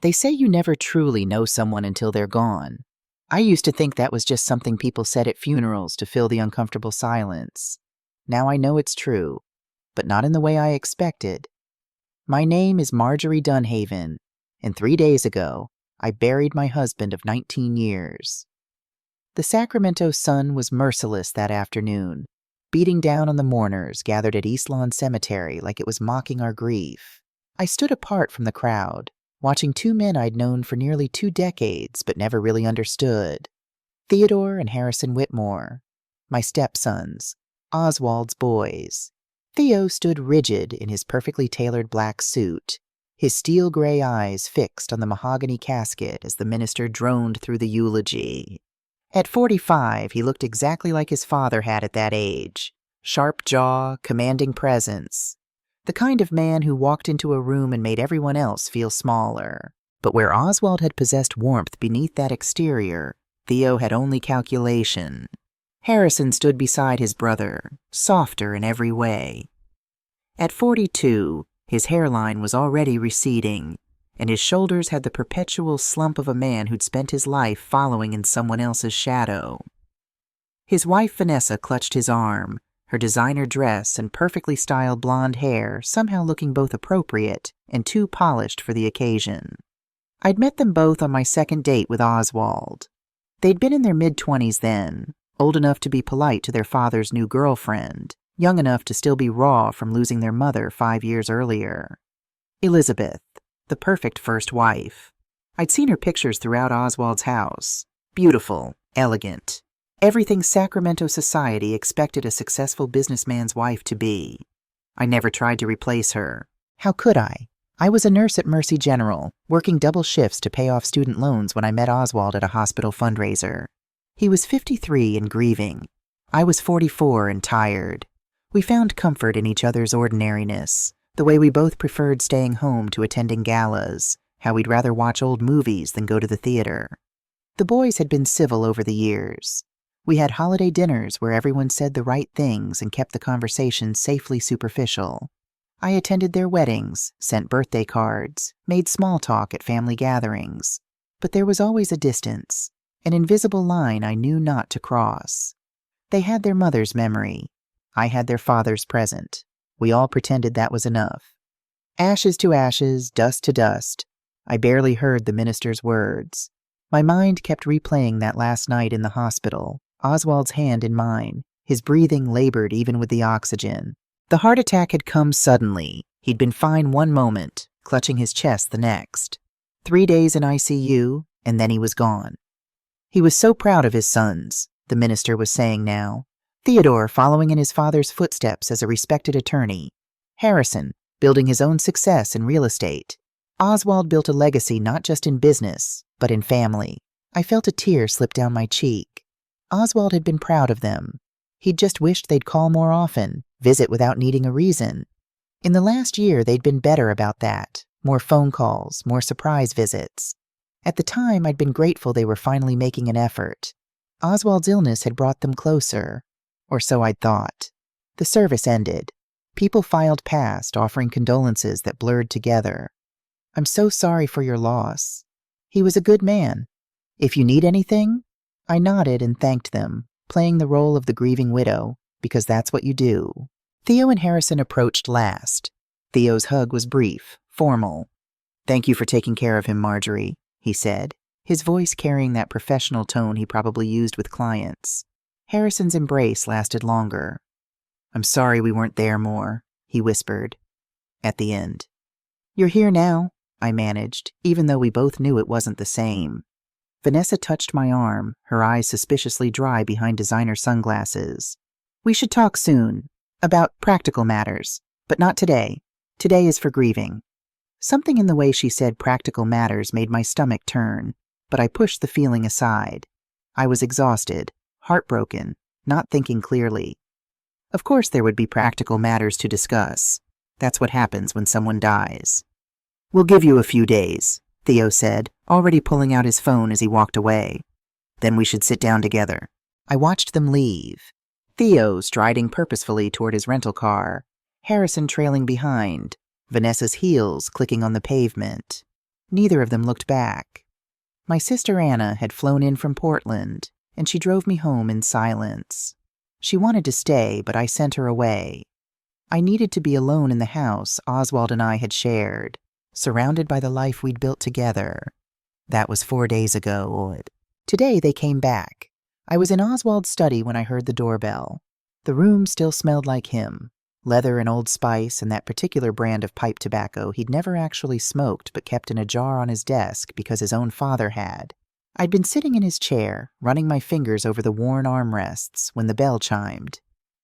They say you never truly know someone until they're gone. I used to think that was just something people said at funerals to fill the uncomfortable silence. Now I know it's true, but not in the way I expected. My name is Marjorie Dunhaven, and 3 days ago, I buried my husband of 19 years. The Sacramento sun was merciless that afternoon, beating down on the mourners gathered at East Lawn Cemetery like it was mocking our grief. I stood apart from the crowd, watching 2 men I'd known for nearly 2 decades but never really understood. Theodore and Harrison Whitmore, my stepsons, Oswald's boys. Theo stood rigid in his perfectly tailored black suit, his steel gray eyes fixed on the mahogany casket as the minister droned through the eulogy. At 45, he looked exactly like his father had at that age. Sharp jaw, commanding presence. The kind of man who walked into a room and made everyone else feel smaller. But where Oswald had possessed warmth beneath that exterior, Theo had only calculation. Harrison stood beside his brother, softer in every way. At 42, his hairline was already receding, and his shoulders had the perpetual slump of a man who'd spent his life following in someone else's shadow. His wife Vanessa clutched his arm, her designer dress and perfectly styled blonde hair somehow looking both appropriate and too polished for the occasion. I'd met them both on my second date with Oswald. They'd been in their mid-20s then, old enough to be polite to their father's new girlfriend, young enough to still be raw from losing their mother 5 years earlier. Elizabeth, the perfect first wife. I'd seen her pictures throughout Oswald's house. Beautiful, elegant. Everything Sacramento society expected a successful businessman's wife to be. I never tried to replace her. How could I? I was a nurse at Mercy General, working double shifts to pay off student loans when I met Oswald at a hospital fundraiser. He was 53 and grieving. I was 44 and tired. We found comfort in each other's ordinariness, the way we both preferred staying home to attending galas, how we'd rather watch old movies than go to the theater. The boys had been civil over the years. We had holiday dinners where everyone said the right things and kept the conversation safely superficial. I attended their weddings, sent birthday cards, made small talk at family gatherings. But there was always a distance, an invisible line I knew not to cross. They had their mother's memory. I had their father's present. We all pretended that was enough. Ashes to ashes, dust to dust. I barely heard the minister's words. My mind kept replaying that last night in the hospital, Oswald's hand in mine, his breathing labored even with the oxygen. The heart attack had come suddenly. He'd been fine one moment, clutching his chest the next. 3 days in ICU, and then he was gone. He was so proud of his sons, the minister was saying now. Theodore following in his father's footsteps as a respected attorney. Harrison building his own success in real estate. Oswald built a legacy not just in business, but in family. I felt a tear slip down my cheek. Oswald had been proud of them. He'd just wished they'd call more often, visit without needing a reason. In the last year, they'd been better about that. More phone calls, more surprise visits. At the time, I'd been grateful they were finally making an effort. Oswald's illness had brought them closer. Or so I'd thought. The service ended. People filed past, offering condolences that blurred together. I'm so sorry for your loss. He was a good man. If you need anything? I nodded and thanked them, playing the role of the grieving widow, because that's what you do. Theo and Harrison approached last. Theo's hug was brief, formal. Thank you for taking care of him, Marjorie, he said, his voice carrying that professional tone he probably used with clients. Harrison's embrace lasted longer. I'm sorry we weren't there more, he whispered. At the end. You're here now, I managed, even though we both knew it wasn't the same. Vanessa touched my arm, her eyes suspiciously dry behind designer sunglasses. We should talk soon, about practical matters, but not today. Today is for grieving. Something in the way she said practical matters made my stomach turn, but I pushed the feeling aside. I was exhausted, heartbroken, not thinking clearly. Of course there would be practical matters to discuss. That's what happens when someone dies. We'll give you a few days, Theo said, already pulling out his phone as he walked away. Then we should sit down together. I watched them leave. Theo striding purposefully toward his rental car, Harrison trailing behind, Vanessa's heels clicking on the pavement. Neither of them looked back. My sister Anna had flown in from Portland, and she drove me home in silence. She wanted to stay, but I sent her away. I needed to be alone in the house Oswald and I had shared, surrounded by the life we'd built together. That was 4 days ago. Today they came back. I was in Oswald's study when I heard the doorbell. The room still smelled like him, leather and Old Spice and that particular brand of pipe tobacco he'd never actually smoked but kept in a jar on his desk because his own father had. I'd been sitting in his chair, running my fingers over the worn armrests when the bell chimed.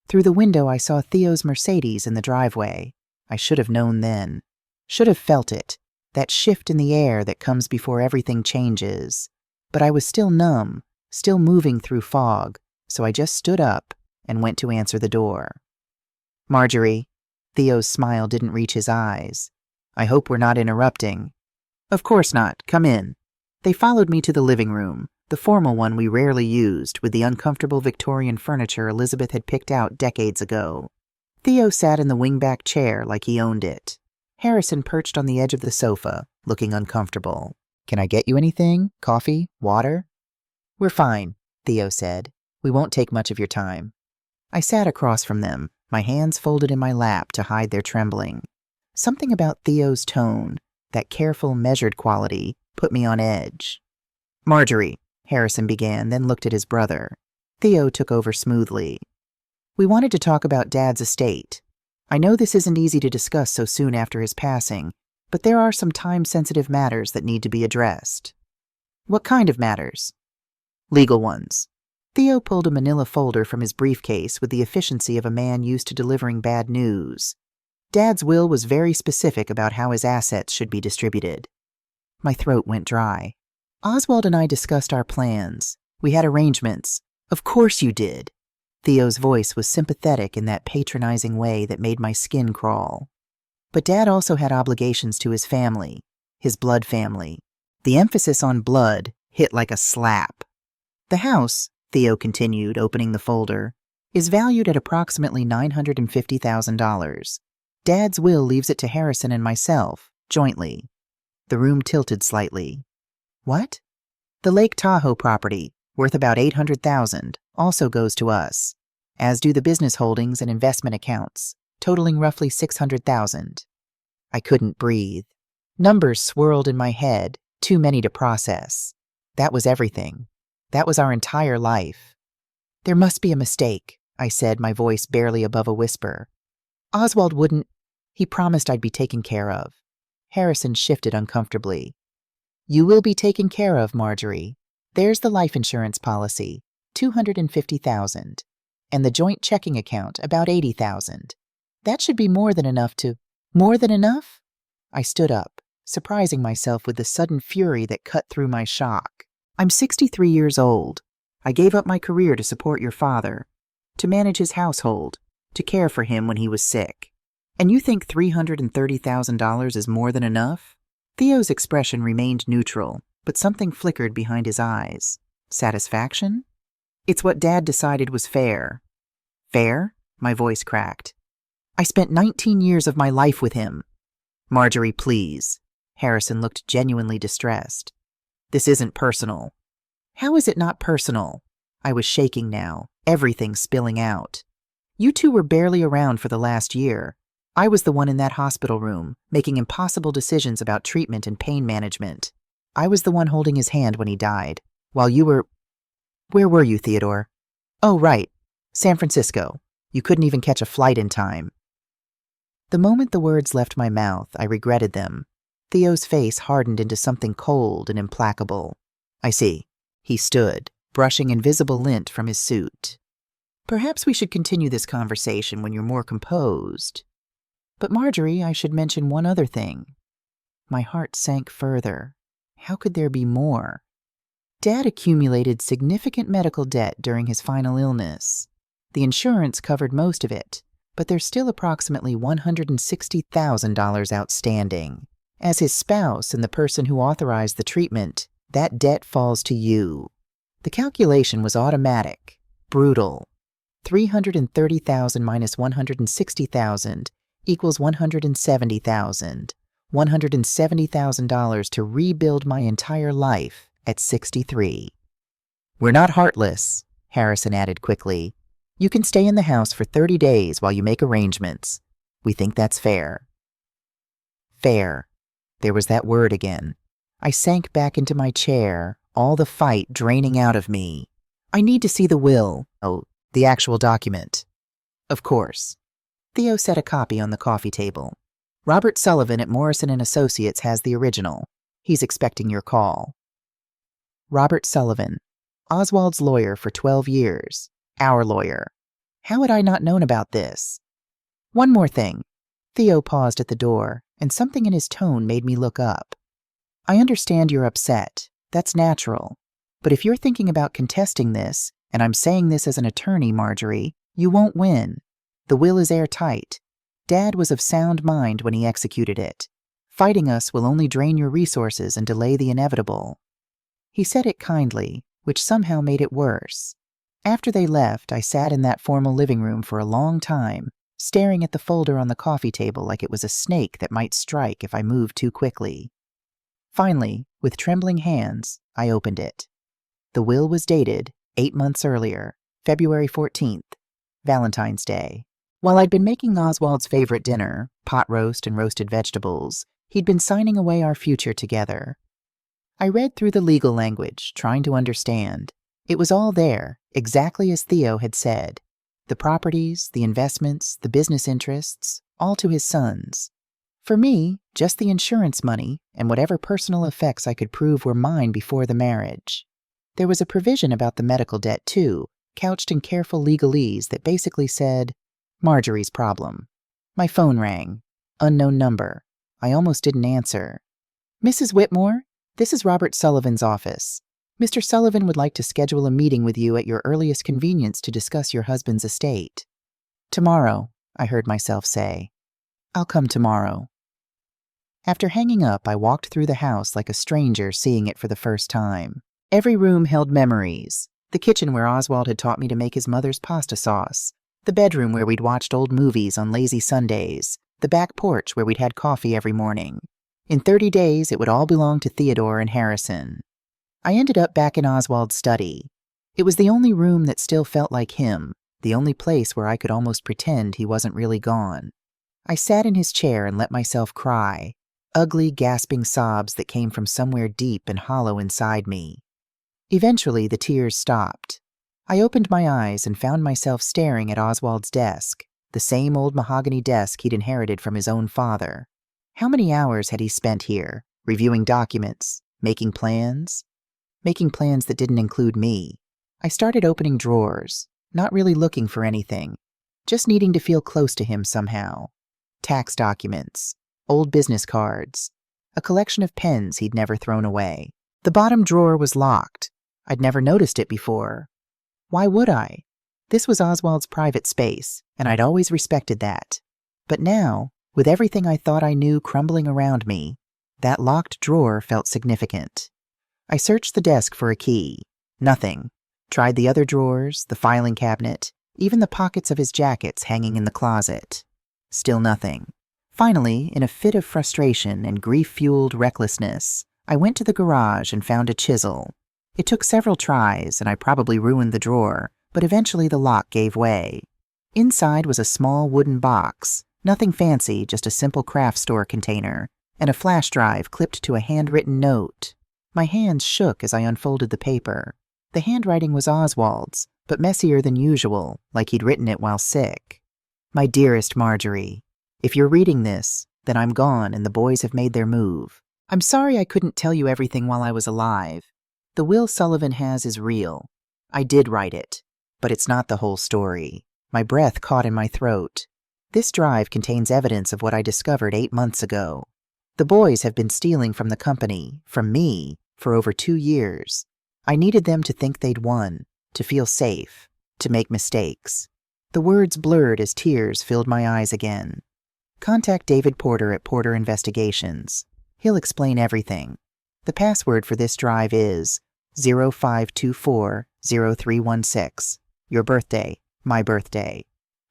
Through the window I saw Theo's Mercedes in the driveway. I should have known then. Should have felt it, that shift in the air that comes before everything changes. But I was still numb, still moving through fog, so I just stood up and went to answer the door. "Marjorie." Theo's smile didn't reach his eyes. "I hope we're not interrupting." "Of course not. Come in." They followed me to the living room, the formal one we rarely used, with the uncomfortable Victorian furniture Elizabeth had picked out decades ago. Theo sat in the wingback chair like he owned it. Harrison perched on the edge of the sofa, looking uncomfortable. "Can I get you anything? Coffee? Water?" "We're fine," Theo said. "We won't take much of your time." I sat across from them, my hands folded in my lap to hide their trembling. Something about Theo's tone, that careful, measured quality, put me on edge. "Marjorie," Harrison began, then looked at his brother. Theo took over smoothly. "We wanted to talk about Dad's estate. I know this isn't easy to discuss so soon after his passing, but there are some time-sensitive matters that need to be addressed." "What kind of matters?" "Legal ones." Theo pulled a manila folder from his briefcase with the efficiency of a man used to delivering bad news. Dad's will was very specific about how his assets should be distributed. My throat went dry. "Oswald and I discussed our plans. We had arrangements." "Of course you did." Theo's voice was sympathetic in that patronizing way that made my skin crawl. "But Dad also had obligations to his family, his blood family." The emphasis on blood hit like a slap. "The house," Theo continued, opening the folder, "is valued at approximately $950,000. Dad's will leaves it to Harrison and myself, jointly." The room tilted slightly. "What?" "The Lake Tahoe property, worth about $800,000, also goes to us, as do the business holdings and investment accounts, totaling roughly $600,000. I couldn't breathe. Numbers swirled in my head, too many to process. That was everything. That was our entire life. "There must be a mistake," I said, my voice barely above a whisper. "Oswald wouldn't. He promised I'd be taken care of." Harrison shifted uncomfortably. "You will be taken care of, Marjorie. There's the life insurance policy, $250,000, and the joint checking account, about $80,000. That should be more than enough to—" "More than enough?" I stood up, surprising myself with the sudden fury that cut through my shock. "I'm 63 years old. I gave up my career to support your father, to manage his household, to care for him when he was sick. And you think $330,000 is more than enough?" Theo's expression remained neutral, but something flickered behind his eyes. Satisfaction? "It's what Dad decided was fair." "Fair?" My voice cracked. "I spent 19 years of my life with him." "Marjorie, please." Harrison looked genuinely distressed. "This isn't personal." "How is it not personal?" I was shaking now, everything spilling out. "You two were barely around for the last year. I was the one in that hospital room, making impossible decisions about treatment and pain management. I was the one holding his hand when he died, while you were— Where were you, Theodore? Oh, right. San Francisco. You couldn't even catch a flight in time." The moment the words left my mouth, I regretted them. Theo's face hardened into something cold and implacable. "I see." He stood, brushing invisible lint from his suit. "Perhaps we should continue this conversation when you're more composed. But Marjorie, I should mention one other thing." My heart sank further. How could there be more? Dad accumulated significant medical debt during his final illness. The insurance covered most of it, but there's still approximately $160,000 outstanding. As his spouse and the person who authorized the treatment, that debt falls to you. The calculation was automatic, brutal. $330,000 minus $160,000 equals $170,000. $170,000 to rebuild my entire life at 63. We're not heartless, Harrison added quickly. You can stay in the house for 30 days while you make arrangements. We think that's fair. Fair. There was that word again. I sank back into my chair, all the fight draining out of me. I need to see the will. Oh, the actual document. Of course. Theo set a copy on the coffee table. Robert Sullivan at Morrison & Associates has the original. He's expecting your call. Robert Sullivan, Oswald's lawyer for 12 years. Our lawyer. How had I not known about this? One more thing. Theo paused at the door, and something in his tone made me look up. I understand you're upset. That's natural. But if you're thinking about contesting this, and I'm saying this as an attorney, Marjorie, you won't win. The will is airtight. Dad was of sound mind when he executed it. Fighting us will only drain your resources and delay the inevitable. He said it kindly, which somehow made it worse. After they left, I sat in that formal living room for a long time, staring at the folder on the coffee table like it was a snake that might strike if I moved too quickly. Finally, with trembling hands, I opened it. The will was dated 8 months earlier, February 14th, Valentine's Day. While I'd been making Oswald's favorite dinner, pot roast and roasted vegetables, he'd been signing away our future together. I read through the legal language, trying to understand. It was all there, exactly as Theo had said. The properties, the investments, the business interests, all to his sons. For me, just the insurance money and whatever personal effects I could prove were mine before the marriage. There was a provision about the medical debt, too, couched in careful legalese that basically said, Marjorie's problem. My phone rang. Unknown number. I almost didn't answer. Mrs. Whitmore, this is Robert Sullivan's office. Mr. Sullivan would like to schedule a meeting with you at your earliest convenience to discuss your husband's estate. Tomorrow, I heard myself say. I'll come tomorrow. After hanging up, I walked through the house like a stranger seeing it for the first time. Every room held memories. The kitchen where Oswald had taught me to make his mother's pasta sauce. The bedroom where we'd watched old movies on lazy Sundays. The back porch where we'd had coffee every morning. In 30 days, it would all belong to Theodore and Harrison. I ended up back in Oswald's study. It was the only room that still felt like him, the only place where I could almost pretend he wasn't really gone. I sat in his chair and let myself cry, ugly, gasping sobs that came from somewhere deep and hollow inside me. Eventually, the tears stopped. I opened my eyes and found myself staring at Oswald's desk, the same old mahogany desk he'd inherited from his own father. How many hours had he spent here, reviewing documents, making plans? Making plans that didn't include me. I started opening drawers, not really looking for anything, just needing to feel close to him somehow. Tax documents, old business cards, a collection of pens he'd never thrown away. The bottom drawer was locked. I'd never noticed it before. Why would I? This was Oswald's private space, and I'd always respected that. But now, with everything I thought I knew crumbling around me, that locked drawer felt significant. I searched the desk for a key. Nothing. Tried the other drawers, the filing cabinet, even the pockets of his jackets hanging in the closet. Still nothing. Finally, in a fit of frustration and grief-fueled recklessness, I went to the garage and found a chisel. It took several tries, and I probably ruined the drawer, but eventually the lock gave way. Inside was a small wooden box, nothing fancy, just a simple craft store container, and a flash drive clipped to a handwritten note. My hands shook as I unfolded the paper. The handwriting was Oswald's, but messier than usual, like he'd written it while sick. My dearest Marjorie, if you're reading this, then I'm gone and the boys have made their move. I'm sorry I couldn't tell you everything while I was alive. The will Sullivan has is real. I did write it, but it's not the whole story. My breath caught in my throat. This drive contains evidence of what I discovered 8 months ago. The boys have been stealing from the company, from me, for over 2 years. I needed them to think they'd won, to feel safe, to make mistakes. The words blurred as tears filled my eyes again. Contact David Porter at Porter Investigations. He'll explain everything. The password for this drive is 05240316. Your birthday, my birthday.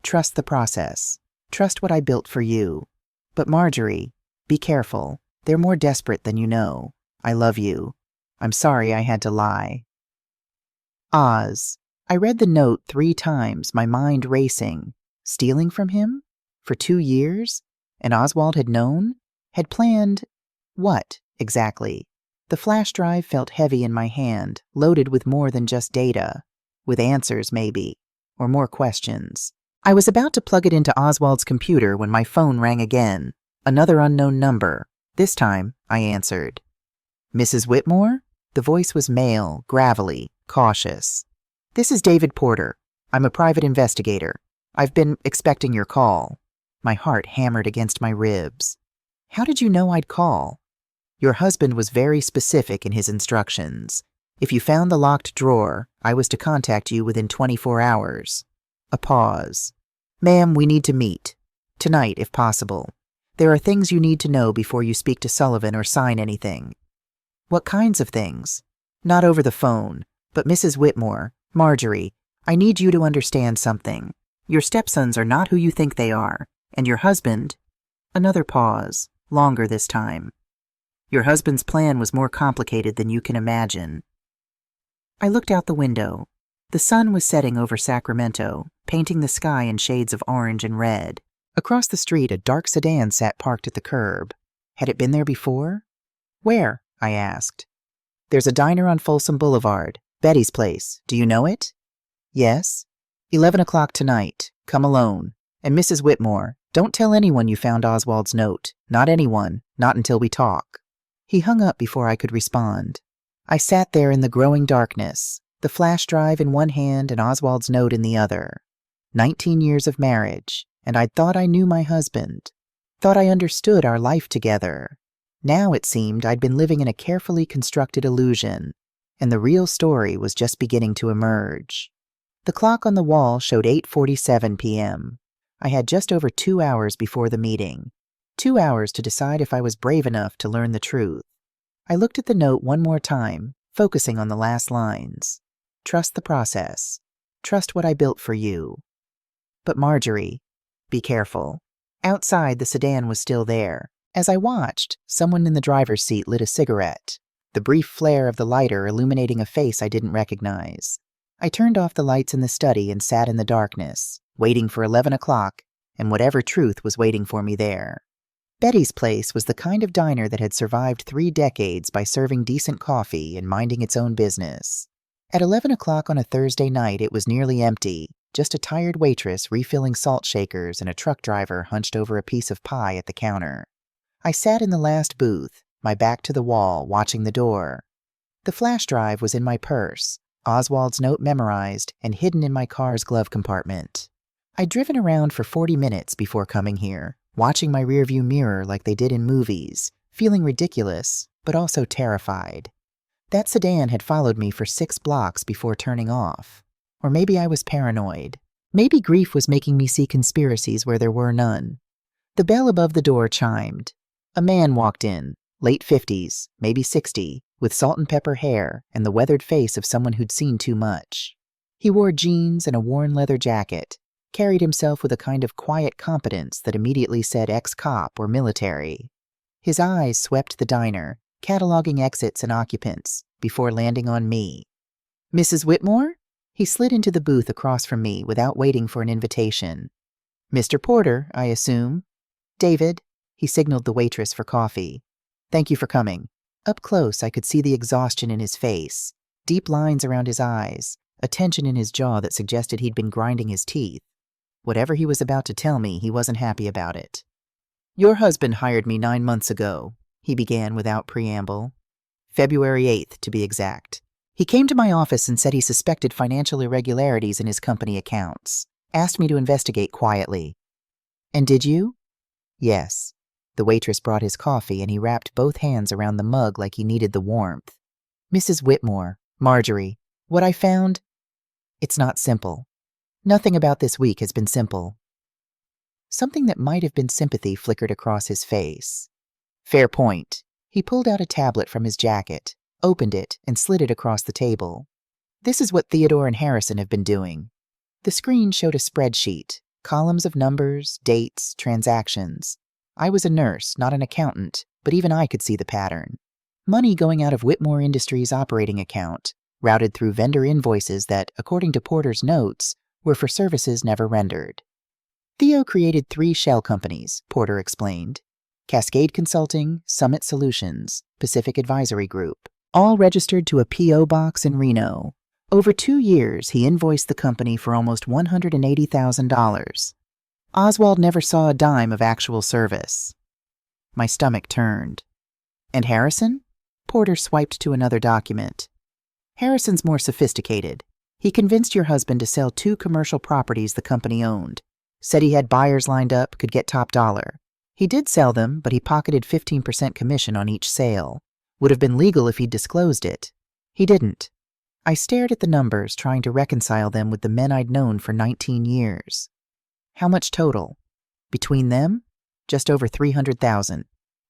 Trust the process. Trust what I built for you. But Marjorie, Be careful. They're more desperate than you know. I love you. I'm sorry I had to lie. Oz. I read the note 3 times, my mind racing. Stealing from him? For 2 years? And Oswald had known? Had planned what, exactly? The flash drive felt heavy in my hand, loaded with more than just data. With answers, maybe. Or more questions. I was about to plug it into Oswald's computer when my phone rang again. Another unknown number. This time, I answered. Mrs. Whitmore? The voice was male, gravelly, cautious. This is David Porter. I'm a private investigator. I've been expecting your call. My heart hammered against my ribs. How did you know I'd call? Your husband was very specific in his instructions. If you found the locked drawer, I was to contact you within 24 hours. A pause. Ma'am, we need to meet. Tonight, if possible. There are things you need to know before you speak to Sullivan or sign anything. What kinds of things? Not over the phone, but Mrs. Whitmore, Marjorie, I need you to understand something. Your stepsons are not who you think they are, and your husband... Another pause, longer this time. Your husband's plan was more complicated than you can imagine. I looked out the window. The sun was setting over Sacramento, painting the sky in shades of orange and red. Across the street, a dark sedan sat parked at the curb. Had it been there before? Where? I asked. There's a diner on Folsom Boulevard. Betty's place. Do you know it? Yes. 11 o'clock tonight. Come alone. And Mrs. Whitmore, don't tell anyone you found Oswald's note. Not anyone. Not until we talk. He hung up before I could respond. I sat there in the growing darkness, the flash drive in one hand and Oswald's note in the other. 19 years of marriage, and I'd thought I knew my husband. Thought I understood our life together. Now it seemed I'd been living in a carefully constructed illusion, and the real story was just beginning to emerge. The clock on the wall showed 8:47 p.m. I had just over 2 hours before the meeting. 2 hours to decide if I was brave enough to learn the truth. I looked at the note one more time, focusing on the last lines. Trust the process. Trust what I built for you. But Marjorie, be careful. Outside, the sedan was still there. As I watched, someone in the driver's seat lit a cigarette, the brief flare of the lighter illuminating a face I didn't recognize. I turned off the lights in the study and sat in the darkness, waiting for 11 o'clock, and whatever truth was waiting for me there. Betty's place was the kind of diner that had survived 3 decades by serving decent coffee and minding its own business. At 11 o'clock on a Thursday night, it was nearly empty, just a tired waitress refilling salt shakers and a truck driver hunched over a piece of pie at the counter. I sat in the last booth, my back to the wall, watching the door. The flash drive was in my purse, Oswald's note memorized and hidden in my car's glove compartment. I'd driven around for 40 minutes before coming here, watching my rearview mirror like they did in movies, feeling ridiculous, but also terrified. That sedan had followed me for 6 blocks before turning off. Or maybe I was paranoid. Maybe grief was making me see conspiracies where there were none. The bell above the door chimed. A man walked in, late 50s, maybe 60, with salt and pepper hair and the weathered face of someone who'd seen too much. He wore jeans and a worn leather jacket, carried himself with a kind of quiet competence that immediately said ex-cop or military. His eyes swept the diner, cataloging exits and occupants, before landing on me. Mrs. Whitmore? He slid into the booth across from me without waiting for an invitation. Mr. Porter, I assume. David. He signaled the waitress for coffee. Thank you for coming. Up close, I could see the exhaustion in his face, deep lines around his eyes, a tension in his jaw that suggested he'd been grinding his teeth. Whatever he was about to tell me, he wasn't happy about it. Your husband hired me 9 months ago, he began without preamble. February 8th, to be exact. He came to my office and said he suspected financial irregularities in his company accounts. Asked me to investigate quietly. And did you? Yes. The waitress brought his coffee and he wrapped both hands around the mug like he needed the warmth. Mrs. Whitmore, Marjorie, what I found? It's not simple. Nothing about this week has been simple. Something that might have been sympathy flickered across his face. Fair point. He pulled out a tablet from his jacket, opened it, and slid it across the table. This is what Theodore and Harrison have been doing. The screen showed a spreadsheet, columns of numbers, dates, transactions. I was a nurse, not an accountant, but even I could see the pattern. Money going out of Whitmore Industries' operating account, routed through vendor invoices that, according to Porter's notes, were for services never rendered. Theo created 3 shell companies, Porter explained. Cascade Consulting, Summit Solutions, Pacific Advisory Group, all registered to a P.O. box in Reno. Over 2 years, he invoiced the company for almost $180,000. Oswald never saw a dime of actual service. My stomach turned. And Harrison? Porter swiped to another document. Harrison's more sophisticated. He convinced your husband to sell 2 commercial properties the company owned. Said he had buyers lined up, could get top dollar. He did sell them, but he pocketed 15% commission on each sale. Would have been legal if he'd disclosed it. He didn't. I stared at the numbers, trying to reconcile them with the men I'd known for 19 years. How much total? Between them? Just over $300,000.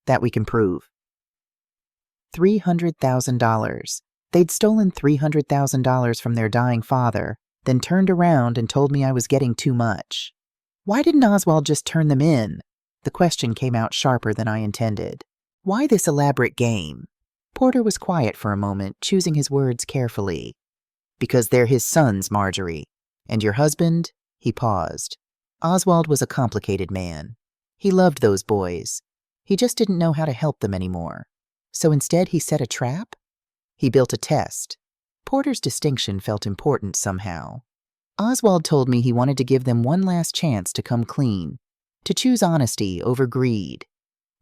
That we can prove. $300,000. They'd stolen $300,000 from their dying father, then turned around and told me I was getting too much. Why didn't Oswald just turn them in? The question came out sharper than I intended. Why this elaborate game? Porter was quiet for a moment, choosing his words carefully. Because they're his sons, Marjorie. And your husband? He paused. Oswald was a complicated man. He loved those boys. He just didn't know how to help them anymore. So instead he set a trap? He built a test. Porter's distinction felt important somehow. Oswald told me he wanted to give them one last chance to come clean, to choose honesty over greed.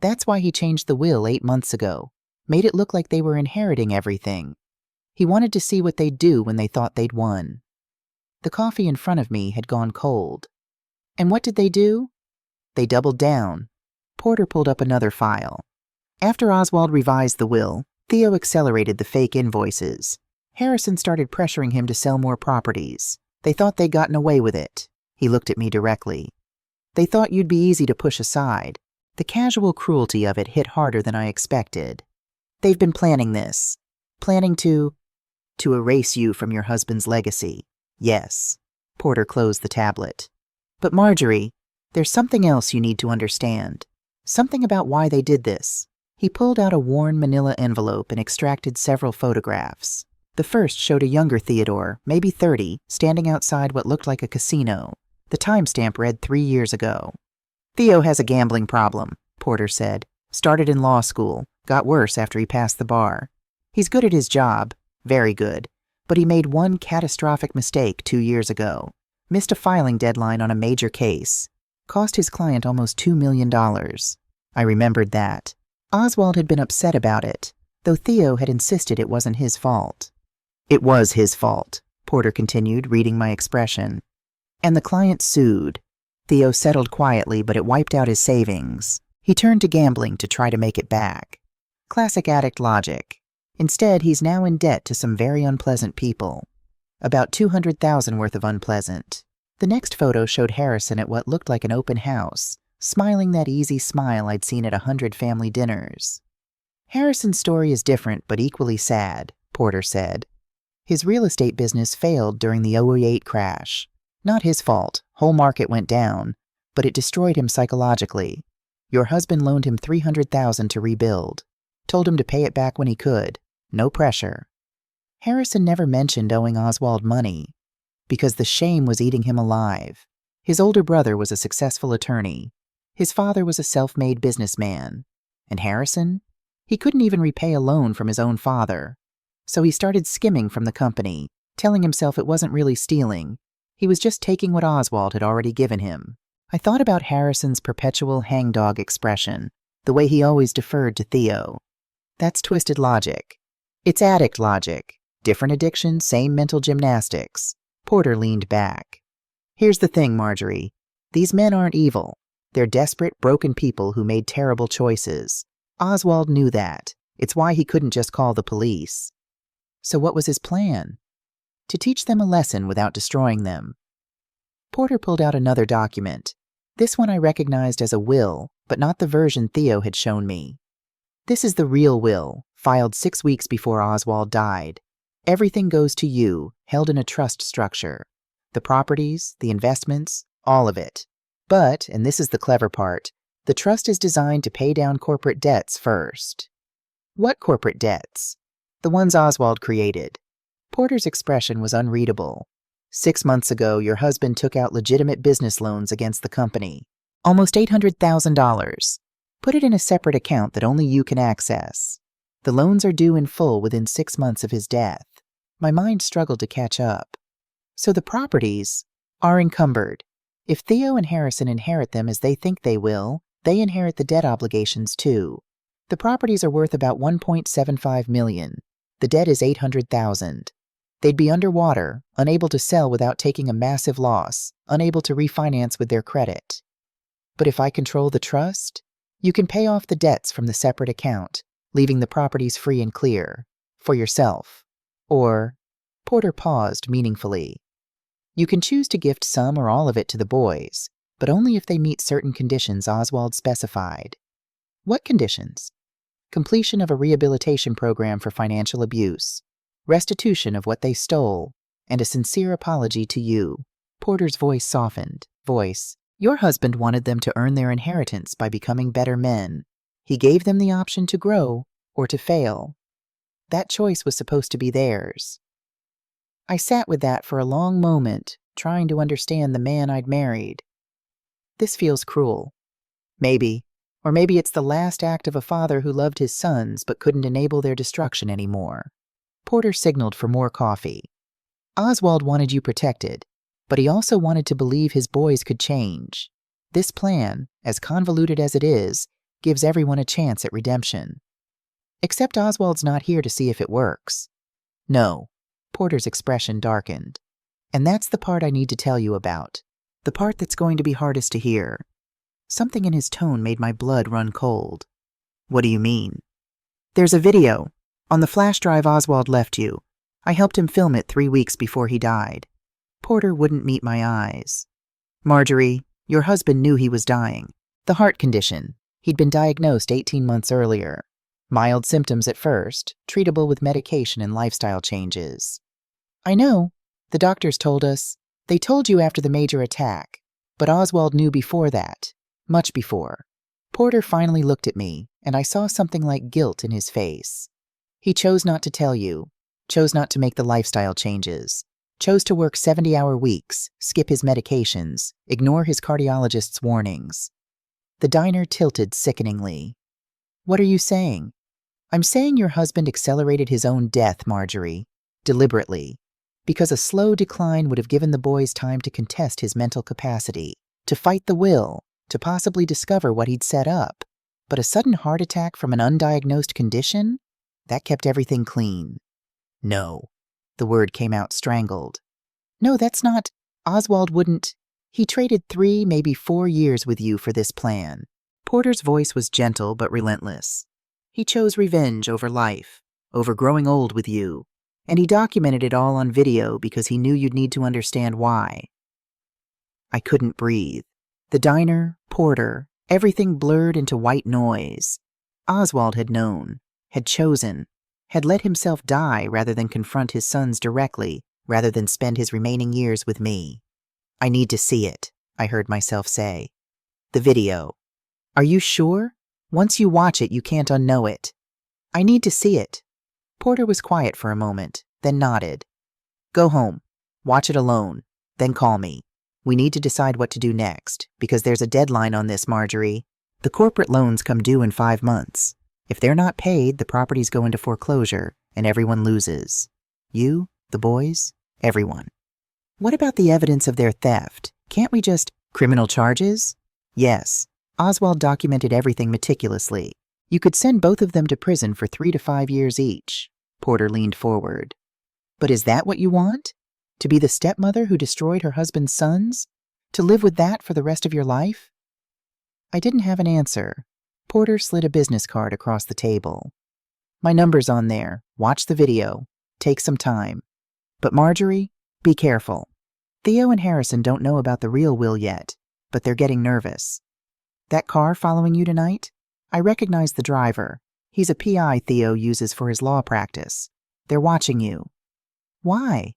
That's why he changed the will 8 months ago, made it look like they were inheriting everything. He wanted to see what they'd do when they thought they'd won. The coffee in front of me had gone cold. And what did they do? They doubled down. Porter pulled up another file. After Oswald revised the will, Theo accelerated the fake invoices. Harrison started pressuring him to sell more properties. They thought they'd gotten away with it. He looked at me directly. They thought you'd be easy to push aside. The casual cruelty of it hit harder than I expected. They've been planning this. Planning to erase you from your husband's legacy. Yes. Porter closed the tablet. But Marjorie, there's something else you need to understand. Something about why they did this. He pulled out a worn manila envelope and extracted several photographs. The first showed a younger Theodore, maybe 30, standing outside what looked like a casino. The timestamp read 3 years ago. Theo has a gambling problem, Porter said. Started in law school, got worse after he passed the bar. He's good at his job, very good, but he made one catastrophic mistake 2 years ago. Missed a filing deadline on a major case. Cost his client almost $2 million. I remembered that. Oswald had been upset about it, though Theo had insisted it wasn't his fault. It was his fault, Porter continued, reading my expression. And the client sued. Theo settled quietly, but it wiped out his savings. He turned to gambling to try to make it back. Classic addict logic. Instead, he's now in debt to some very unpleasant people. About $200,000 worth of unpleasant. The next photo showed Harrison at what looked like an open house, smiling that easy smile I'd seen at 100 family dinners. Harrison's story is different but equally sad, Porter said. His real estate business failed during the 2008 crash. Not his fault, whole market went down, but it destroyed him psychologically. Your husband loaned him $300,000 to rebuild. Told him to pay it back when he could. No pressure. Harrison never mentioned owing Oswald money, because the shame was eating him alive. His older brother was a successful attorney. His father was a self-made businessman. And Harrison? He couldn't even repay a loan from his own father. So he started skimming from the company, telling himself it wasn't really stealing. He was just taking what Oswald had already given him. I thought about Harrison's perpetual hangdog expression, the way he always deferred to Theo. That's twisted logic. It's addict logic. Different addiction, same mental gymnastics. Porter leaned back. Here's the thing, Marjorie. These men aren't evil. They're desperate, broken people who made terrible choices. Oswald knew that. It's why he couldn't just call the police. So what was his plan? To teach them a lesson without destroying them. Porter pulled out another document. This one I recognized as a will, but not the version Theo had shown me. This is the real will, filed 6 weeks before Oswald died. Everything goes to you, held in a trust structure. The properties, the investments, all of it. But, and this is the clever part, The trust is designed to pay down corporate debts first. What corporate debts? The ones Oswald created. Porter's expression was unreadable. 6 months ago, your husband took out legitimate business loans against the company. Almost $800,000. Put it in a separate account that only you can access. The loans are due in full within 6 months of his death. My mind struggled to catch up. So the properties are encumbered. If Theo and Harrison inherit them as they think they will, they inherit the debt obligations too. The properties are worth about $1.75 million. The debt is $800,000. They'd be underwater, unable to sell without taking a massive loss, unable to refinance with their credit. But if I control the trust, you can pay off the debts from the separate account, leaving the properties free and clear, for yourself. Or, Porter paused meaningfully. You can choose to gift some or all of it to the boys, but only if they meet certain conditions Oswald specified. What conditions? Completion of a rehabilitation program for financial abuse, restitution of what they stole, and a sincere apology to you. Porter's voice softened. Your husband wanted them to earn their inheritance by becoming better men. He gave them the option to grow or to fail. That choice was supposed to be theirs. I sat with that for a long moment, trying to understand the man I'd married. This feels cruel. Maybe. Or maybe it's the last act of a father who loved his sons but couldn't enable their destruction anymore. Porter signaled for more coffee. Oswald wanted you protected, but he also wanted to believe his boys could change. This plan, as convoluted as it is, gives everyone a chance at redemption. Except Oswald's not here to see if it works. No. Porter's expression darkened. And that's the part I need to tell you about. The part that's going to be hardest to hear. Something in his tone made my blood run cold. What do you mean? There's a video. On the flash drive Oswald left you. I helped him film it 3 weeks before he died. Porter wouldn't meet my eyes. Marjorie, your husband knew he was dying. The heart condition. He'd been diagnosed 18 months earlier. Mild symptoms at first, treatable with medication and lifestyle changes. I know. The doctors told us. They told you after the major attack. But Oswald knew before that. Much before. Porter finally looked at me, and I saw something like guilt in his face. He chose not to tell you, chose not to make the lifestyle changes, chose to work 70-hour weeks, skip his medications, ignore his cardiologist's warnings. The diner tilted sickeningly. What are you saying? I'm saying your husband accelerated his own death, Marjorie, deliberately, because a slow decline would have given the boys time to contest his mental capacity, to fight the will, to possibly discover what he'd set up. But a sudden heart attack from an undiagnosed condition? That kept everything clean. No. The word came out strangled. No, that's not. Oswald wouldn't. He traded 3, maybe 4 years with you for this plan. Porter's voice was gentle but relentless. He chose revenge over life, over growing old with you, and he documented it all on video because he knew you'd need to understand why. I couldn't breathe. The diner, Porter, everything blurred into white noise. Oswald had known, had chosen, had let himself die rather than confront his sons directly, rather than spend his remaining years with me. I need to see it, I heard myself say. The video. Are you sure? Once you watch it, you can't unknow it. I need to see it. Porter was quiet for a moment, then nodded. Go home. Watch it alone. Then call me. We need to decide what to do next, because there's a deadline on this, Marjorie. The corporate loans come due in 5 months. If they're not paid, the properties go into foreclosure, and everyone loses. You, the boys, everyone. What about the evidence of their theft? Can't we just... Criminal charges? Yes. Oswald documented everything meticulously. You could send both of them to prison for 3 to 5 years each. Porter leaned forward. But is that what you want? To be the stepmother who destroyed her husband's sons? To live with that for the rest of your life? I didn't have an answer. Porter slid a business card across the table. My number's on there. Watch the video. Take some time. But Marjorie, be careful. Theo and Harrison don't know about the real will yet, but they're getting nervous. That car following you tonight? I recognize the driver. He's a PI Theo uses for his law practice. They're watching you. Why?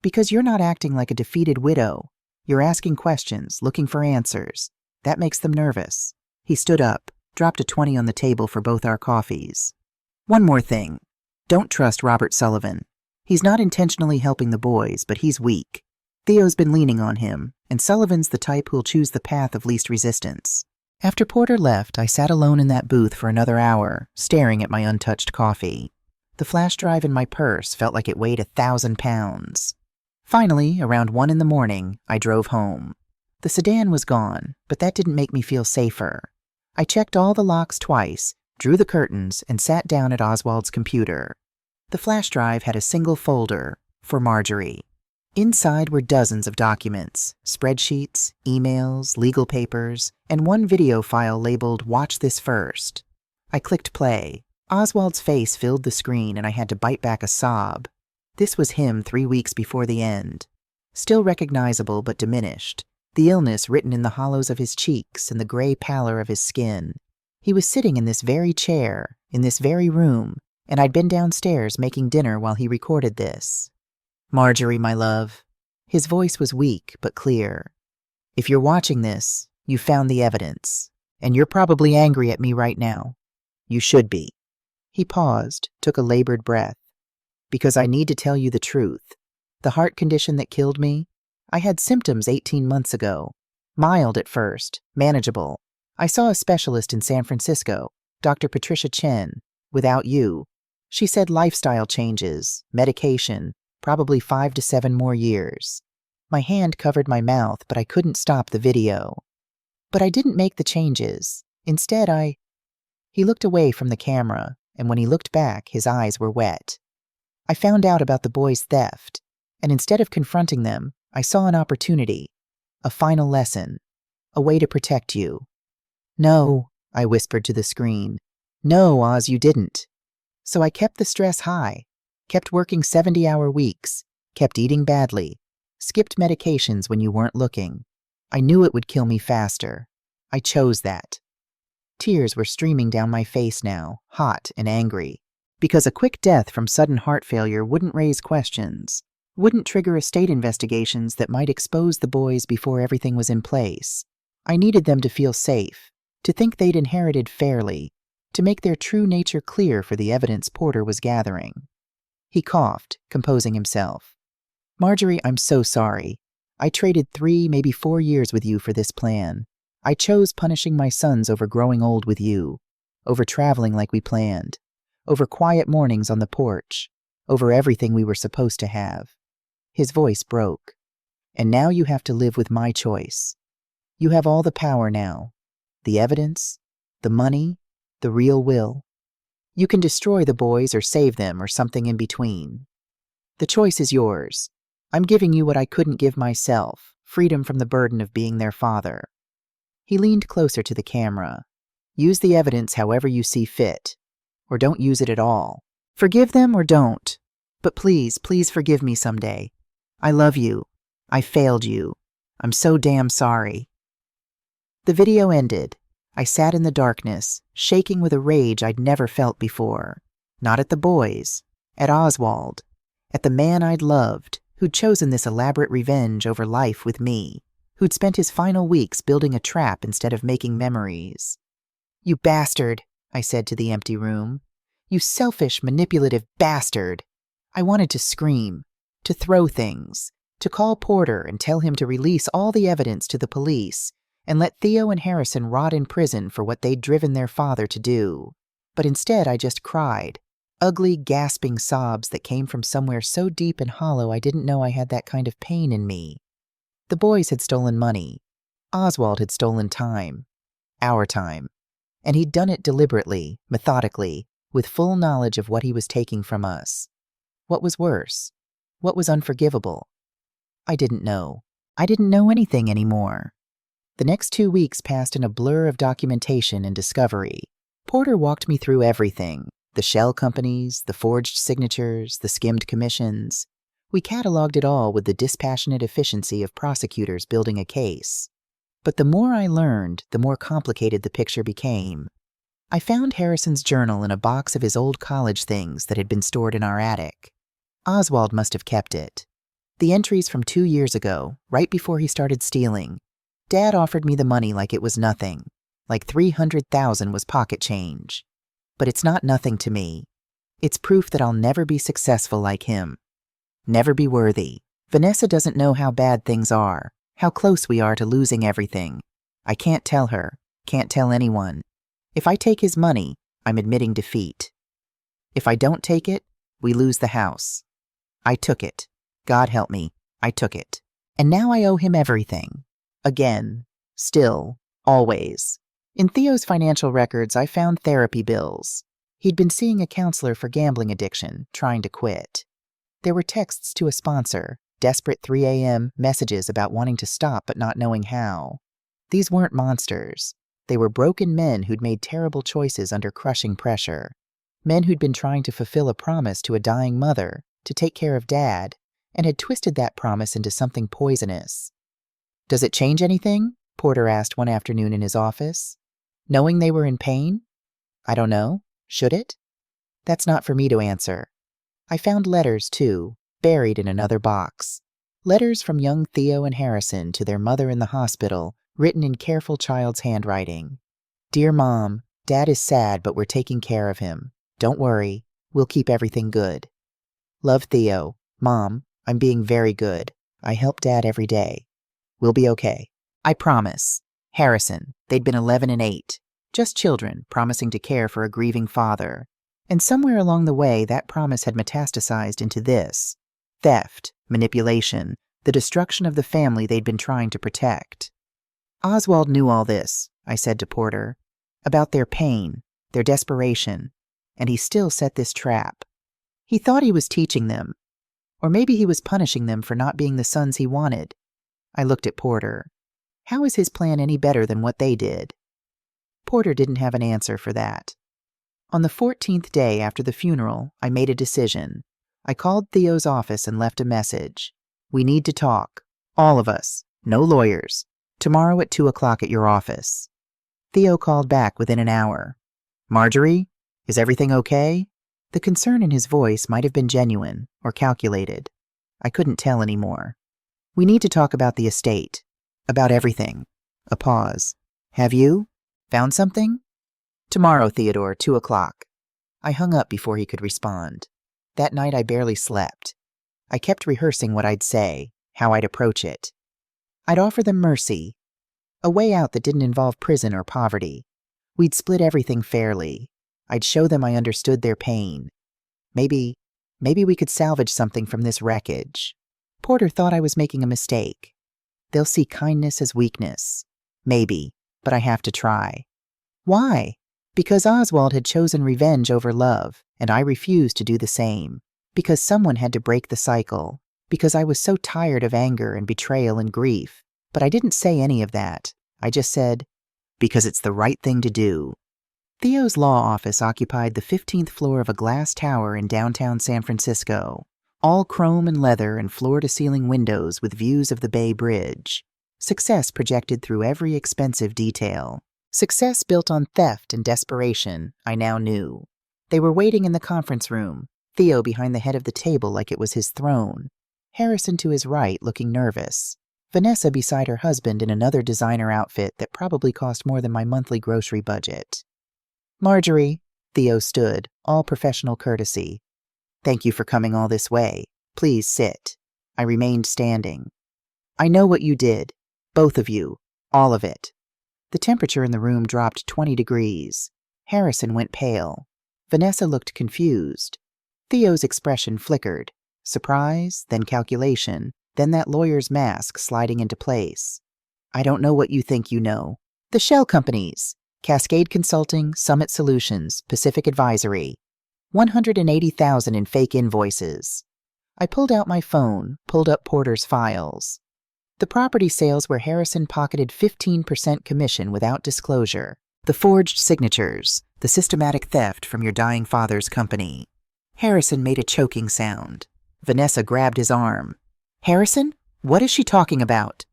Because you're not acting like a defeated widow. You're asking questions, looking for answers. That makes them nervous. He stood up, dropped a 20 on the table for both our coffees. One more thing. Don't trust Robert Sullivan. He's not intentionally helping the boys, but he's weak. Theo's been leaning on him, and Sullivan's the type who'll choose the path of least resistance. After Porter left, I sat alone in that booth for another hour, staring at my untouched coffee. The flash drive in my purse felt like it weighed 1,000 pounds. Finally, around 1 in the morning, I drove home. The sedan was gone, but that didn't make me feel safer. I checked all the locks twice, drew the curtains, and sat down at Oswald's computer. The flash drive had a single folder, for Marjorie. Inside were dozens of documents, spreadsheets, emails, legal papers, and one video file labeled "Watch This First." I clicked play. Oswald's face filled the screen and I had to bite back a sob. This was him 3 weeks before the end. Still recognizable but diminished, the illness written in the hollows of his cheeks and the gray pallor of his skin. He was sitting in this very chair, in this very room, and I'd been downstairs making dinner while he recorded this. "Marjorie, my love." His voice was weak but clear. "If you're watching this, you found the evidence, and you're probably angry at me right now. You should be." He paused, took a labored breath. "Because I need to tell you the truth. The heart condition that killed me, I had symptoms 18 months ago. Mild at first, manageable. I saw a specialist in San Francisco, Dr. Patricia Chen, without you. She said lifestyle changes, medication, probably 5 to 7 more years. My hand covered my mouth, but I couldn't stop the video. But I didn't make the changes. Instead, He looked away from the camera, and when he looked back, his eyes were wet. "I found out about the boys' theft, and instead of confronting them, I saw an opportunity, a final lesson, a way to protect you." "No," I whispered to the screen. "No, Oz, you didn't." So I kept the stress high, kept working 70-hour weeks, kept eating badly, skipped medications when you weren't looking. I knew it would kill me faster. I chose that. Tears were streaming down my face now, hot and angry, because a quick death from sudden heart failure wouldn't raise questions, wouldn't trigger estate investigations that might expose the boys before everything was in place. I needed them to feel safe, to think they'd inherited fairly, to make their true nature clear for the evidence Porter was gathering. He coughed, composing himself. "Marjorie, I'm so sorry. I traded 3, maybe 4 years with you for this plan. I chose punishing my sons over growing old with you, over traveling like we planned, over quiet mornings on the porch, over everything we were supposed to have." His voice broke. "And now you have to live with my choice. You have all the power now. The evidence, the money, the real will. You can destroy the boys or save them or something in between. The choice is yours. I'm giving you what I couldn't give myself, freedom from the burden of being their father." He leaned closer to the camera. "Use the evidence however you see fit, or don't use it at all. Forgive them or don't. But please, please forgive me someday. I love you. I failed you. I'm so damn sorry." The video ended. I sat in the darkness, shaking with a rage I'd never felt before. Not at the boys, at Oswald, at the man I'd loved, who'd chosen this elaborate revenge over life with me, who'd spent his final weeks building a trap instead of making memories. "You bastard," I said to the empty room. "You selfish, manipulative bastard." I wanted to scream, to throw things, to call Porter and tell him to release all the evidence to the police and let Theo and Harrison rot in prison for what they'd driven their father to do. But instead I just cried, ugly, gasping sobs that came from somewhere so deep and hollow I didn't know I had that kind of pain in me. The boys had stolen money. Oswald had stolen time. Our time. And he'd done it deliberately, methodically, with full knowledge of what he was taking from us. What was worse? What was unforgivable? I didn't know. I didn't know anything anymore. The next 2 weeks passed in a blur of documentation and discovery. Porter walked me through everything. The shell companies, the forged signatures, the skimmed commissions. We cataloged it all with the dispassionate efficiency of prosecutors building a case. But the more I learned, the more complicated the picture became. I found Harrison's journal in a box of his old college things that had been stored in our attic. Oswald must have kept it. The entries from 2 years ago, right before he started stealing. Dad offered me the money like it was nothing. like 300,000 was pocket change. But it's not nothing to me. It's proof that I'll never be successful like him. Never be worthy. Vanessa doesn't know how bad things are, how close we are to losing everything. I can't tell her, can't tell anyone. If I take his money, I'm admitting defeat. If I don't take it, we lose the house. I took it. God help me, I took it. And now I owe him everything. Again. Still. Always. In Theo's financial records, I found therapy bills. He'd been seeing a counselor for gambling addiction, trying to quit. There were texts to a sponsor, desperate 3 a.m. messages about wanting to stop but not knowing how. These weren't monsters. They were broken men who'd made terrible choices under crushing pressure. Men who'd been trying to fulfill a promise to a dying mother, to take care of Dad, and had twisted that promise into something poisonous. "Does it change anything?" Porter asked one afternoon in his office. "Knowing they were in pain?" "I don't know. Should it?" "That's not for me to answer." I found letters, too, buried in another box. Letters from young Theo and Harrison to their mother in the hospital, written in careful child's handwriting. "Dear Mom, Dad is sad, but we're taking care of him. Don't worry, we'll keep everything good. Love, Theo. Mom, I'm being very good. I help Dad every day. We'll be okay. I promise." Harrison, they'd been 11 and 8. Just children, promising to care for a grieving father. And somewhere along the way, that promise had metastasized into this: theft, manipulation, the destruction of the family they'd been trying to protect. Oswald knew all this, I said to Porter, about their pain, their desperation, and he still set this trap. He thought he was teaching them, or maybe he was punishing them for not being the sons he wanted. I looked at Porter. How is his plan any better than what they did? Porter didn't have an answer for that. On the 14th day after the funeral, I made a decision. I called Theo's office and left a message. "We need to talk. All of us. No lawyers. Tomorrow at 2 o'clock at your office." Theo called back within an hour. "Marjorie, is everything okay?" The concern in his voice might have been genuine or calculated. I couldn't tell anymore. "We need to talk about the estate. About everything." A pause. "Have you found something?" "Tomorrow, Theodore, 2 o'clock. I hung up before he could respond. That night I barely slept. I kept rehearsing what I'd say, how I'd approach it. I'd offer them mercy, a way out that didn't involve prison or poverty. We'd split everything fairly. I'd show them I understood their pain. Maybe we could salvage something from this wreckage. Porter thought I was making a mistake. They'll see kindness as weakness. Maybe, but I have to try. Why? Because Oswald had chosen revenge over love, and I refused to do the same. Because someone had to break the cycle. Because I was so tired of anger and betrayal and grief. But I didn't say any of that. I just said, because it's the right thing to do. Theo's law office occupied the 15th floor of a glass tower in downtown San Francisco. All chrome and leather and floor-to-ceiling windows with views of the Bay Bridge. Success projected through every expensive detail. Success built on theft and desperation, I now knew. They were waiting in the conference room, Theo behind the head of the table like it was his throne, Harrison to his right looking nervous, Vanessa beside her husband in another designer outfit that probably cost more than my monthly grocery budget. "Marjorie," Theo stood, all professional courtesy. "Thank you for coming all this way. Please sit." I remained standing. "I know what you did. Both of you. All of it." The temperature in the room dropped 20 degrees. Harrison went pale. Vanessa looked confused. Theo's expression flickered. Surprise, then calculation, then that lawyer's mask sliding into place. "I don't know what you think you know. The shell companies. Cascade Consulting, Summit Solutions, Pacific Advisory. 180,000 in fake invoices." I pulled out my phone, pulled up Porter's files. The property sales where Harrison pocketed 15% commission without disclosure. The forged signatures. The systematic theft from your dying father's company. Harrison made a choking sound. Vanessa grabbed his arm. "Harrison? What is she talking about?"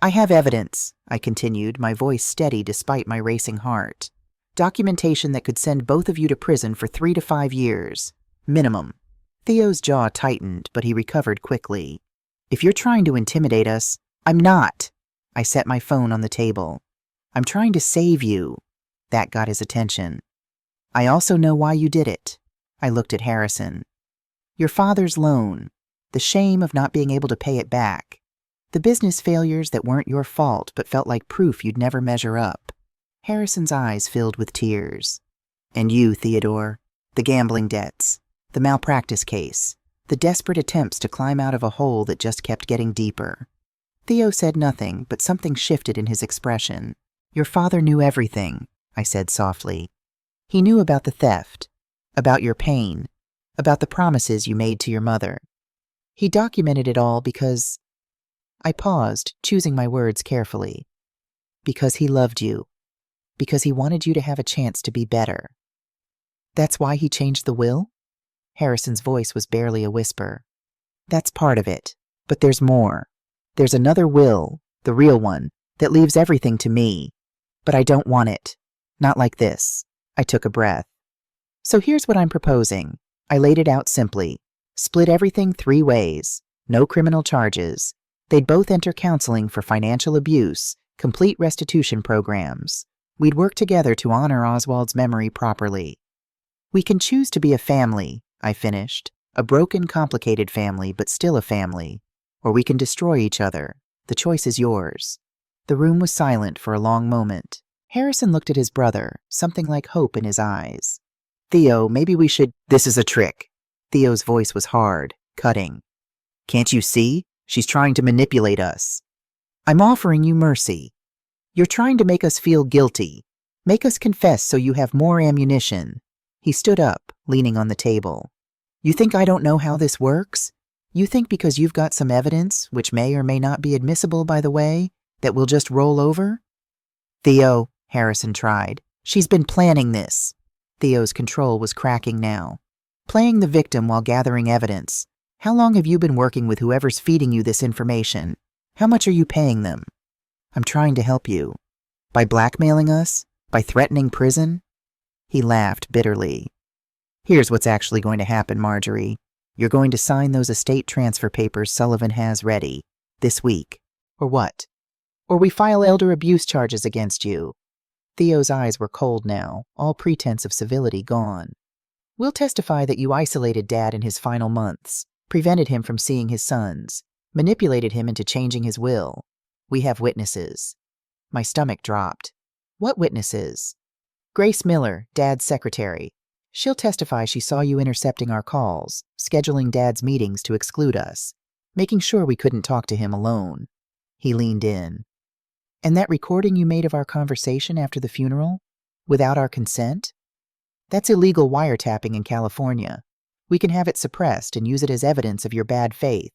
"I have evidence," I continued, my voice steady despite my racing heart. "Documentation that could send both of you to prison for 3 to 5 years. Minimum." Theo's jaw tightened, but he recovered quickly. "If you're trying to intimidate us..." "I'm not." I set my phone on the table. I'm trying to save you. That got his attention. I also know why you did it. I looked at Harrison. Your father's loan, the shame of not being able to pay it back, the business failures that weren't your fault but felt like proof you'd never measure up. Harrison's eyes filled with tears. And you, Theodore, the gambling debts, the malpractice case, the desperate attempts to climb out of a hole that just kept getting deeper. Theo said nothing, but something shifted in his expression. Your father knew everything, I said softly. He knew about the theft, about your pain, about the promises you made to your mother. He documented it all because... I paused, choosing my words carefully. Because he loved you. Because he wanted you to have a chance to be better. That's why he changed the will? Harrison's voice was barely a whisper. That's part of it, but there's more. There's another will, the real one, that leaves everything to me. But I don't want it. Not like this. I took a breath. So here's what I'm proposing. I laid it out simply. Split everything 3 ways. No criminal charges. They'd both enter counseling for financial abuse, complete restitution programs. We'd work together to honor Oswald's memory properly. We can choose to be a family, I finished. A broken, complicated family, but still a family. Or we can destroy each other. The choice is yours. The room was silent for a long moment. Harrison looked at his brother, something like hope in his eyes. Theo, maybe we should... This is a trick. Theo's voice was hard, cutting. Can't you see? She's trying to manipulate us. I'm offering you mercy. You're trying to make us feel guilty. Make us confess so you have more ammunition. He stood up, leaning on the table. You think I don't know how this works? You think because you've got some evidence, which may or may not be admissible by the way, that we'll just roll over? Theo, Harrison tried. She's been planning this. Theo's control was cracking now. Playing the victim while gathering evidence. How long have you been working with whoever's feeding you this information? How much are you paying them? I'm trying to help you. By blackmailing us? By threatening prison? He laughed bitterly. Here's what's actually going to happen, Marjorie. You're going to sign those estate transfer papers Sullivan has ready. This week. Or what? Or we file elder abuse charges against you. Theo's eyes were cold now, all pretense of civility gone. We'll testify that you isolated Dad in his final months, prevented him from seeing his sons, manipulated him into changing his will. We have witnesses. My stomach dropped. What witnesses? Grace Miller, Dad's secretary. She'll testify she saw you intercepting our calls, scheduling Dad's meetings to exclude us, making sure we couldn't talk to him alone. He leaned in. And that recording you made of our conversation after the funeral? Without our consent? That's illegal wiretapping in California. We can have it suppressed and use it as evidence of your bad faith.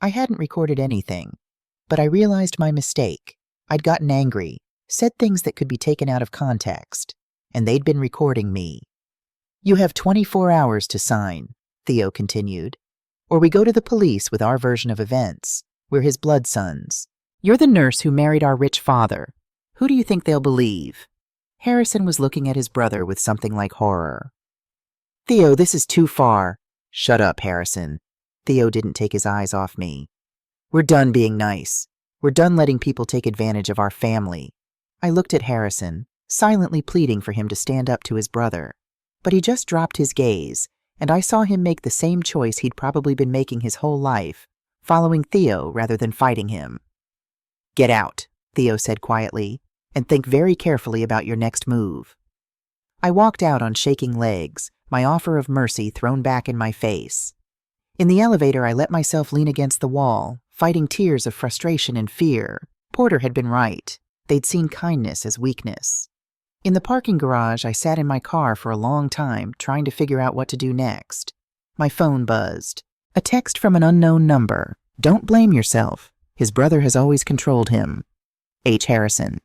I hadn't recorded anything, but I realized my mistake. I'd gotten angry, said things that could be taken out of context, and they'd been recording me. You have 24 hours to sign, Theo continued, or we go to the police with our version of events. We're his blood sons. You're the nurse who married our rich father. Who do you think they'll believe? Harrison was looking at his brother with something like horror. Theo, this is too far. Shut up, Harrison. Theo didn't take his eyes off me. We're done being nice. We're done letting people take advantage of our family. I looked at Harrison, silently pleading for him to stand up to his brother. But he just dropped his gaze, and I saw him make the same choice he'd probably been making his whole life, following Theo rather than fighting him. Get out, Theo said quietly, and think very carefully about your next move. I walked out on shaking legs, my offer of mercy thrown back in my face. In the elevator, I let myself lean against the wall, fighting tears of frustration and fear. Porter had been right. They'd seen kindness as weakness. In the parking garage, I sat in my car for a long time, trying to figure out what to do next. My phone buzzed. A text from an unknown number. Don't blame yourself. His brother has always controlled him. H. Harrison.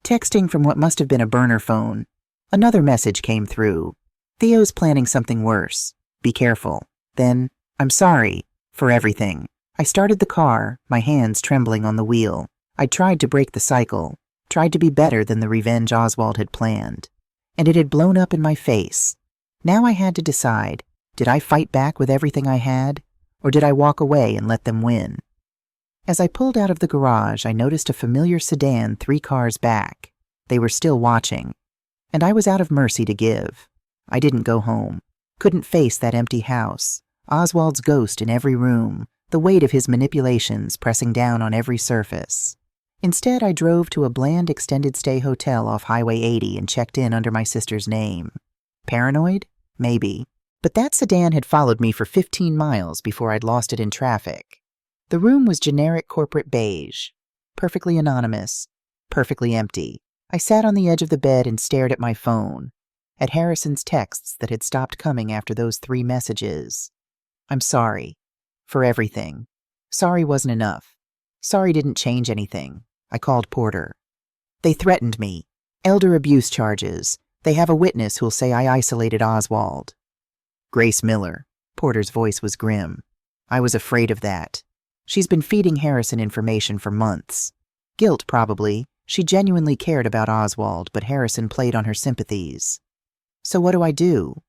Texting from what must have been a burner phone. Another message came through. Theo's planning something worse. Be careful. Then, I'm sorry for everything. I started the car, my hands trembling on the wheel. I tried to break the cycle, tried to be better than the revenge Oswald had planned. And it had blown up in my face. Now I had to decide, did I fight back with everything I had, or did I walk away and let them win? As I pulled out of the garage, I noticed a familiar sedan 3 cars back. They were still watching, and I was out of mercy to give. I didn't go home. Couldn't face that empty house, Oswald's ghost in every room, the weight of his manipulations pressing down on every surface. Instead, I drove to a bland extended-stay hotel off Highway 80 and checked in under my sister's name. Paranoid? Maybe. But that sedan had followed me for 15 miles before I'd lost it in traffic. The room was generic corporate beige, perfectly anonymous, perfectly empty. I sat on the edge of the bed and stared at my phone, at Harrison's texts that had stopped coming after those 3 messages. I'm sorry. For everything. Sorry wasn't enough. Sorry didn't change anything. I called Porter. They threatened me. Elder abuse charges. They have a witness who'll say I isolated Oswald. Grace Miller. Porter's voice was grim. I was afraid of that. She's been feeding Harrison information for months. Guilt, probably. She genuinely cared about Oswald, but Harrison played on her sympathies. So what do I do?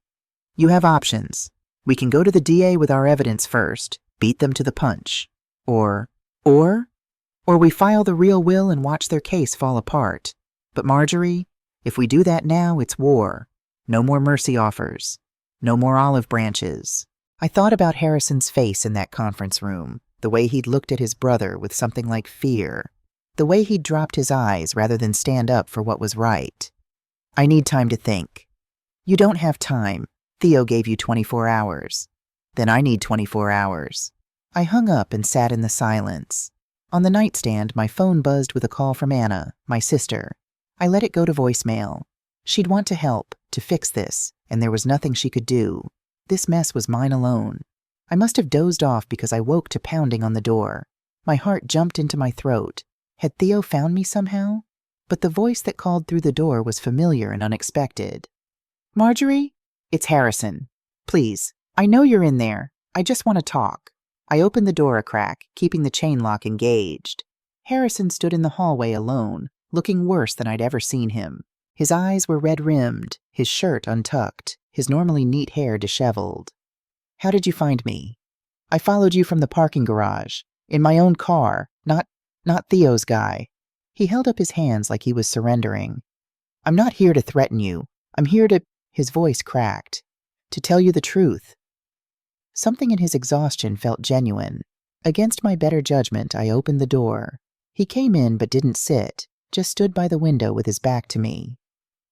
You have options. We can go to the DA with our evidence first, beat them to the punch. Or we file the real will and watch their case fall apart. But Marjorie, if we do that now, it's war. No more mercy offers. No more olive branches. I thought about Harrison's face in that conference room, the way he'd looked at his brother with something like fear, the way he'd dropped his eyes rather than stand up for what was right. I need time to think. You don't have time. Theo gave you 24 hours. Then I need 24 hours. I hung up and sat in the silence. On the nightstand, my phone buzzed with a call from Anna, my sister. I let it go to voicemail. She'd want to help, to fix this, and there was nothing she could do. This mess was mine alone. I must have dozed off because I woke to pounding on the door. My heart jumped into my throat. Had Theo found me somehow? But the voice that called through the door was familiar and unexpected. Marjorie? It's Harrison. Please, I know you're in there. I just want to talk. I opened the door a crack, keeping the chain lock engaged. Harrison stood in the hallway alone, looking worse than I'd ever seen him. His eyes were red-rimmed, his shirt untucked, his normally neat hair disheveled. How did you find me? I followed you from the parking garage, in my own car, not Theo's guy. He held up his hands like he was surrendering. I'm not here to threaten you. I'm here to... His voice cracked. To tell you the truth. Something in his exhaustion felt genuine. Against my better judgment, I opened the door. He came in but didn't sit, just stood by the window with his back to me.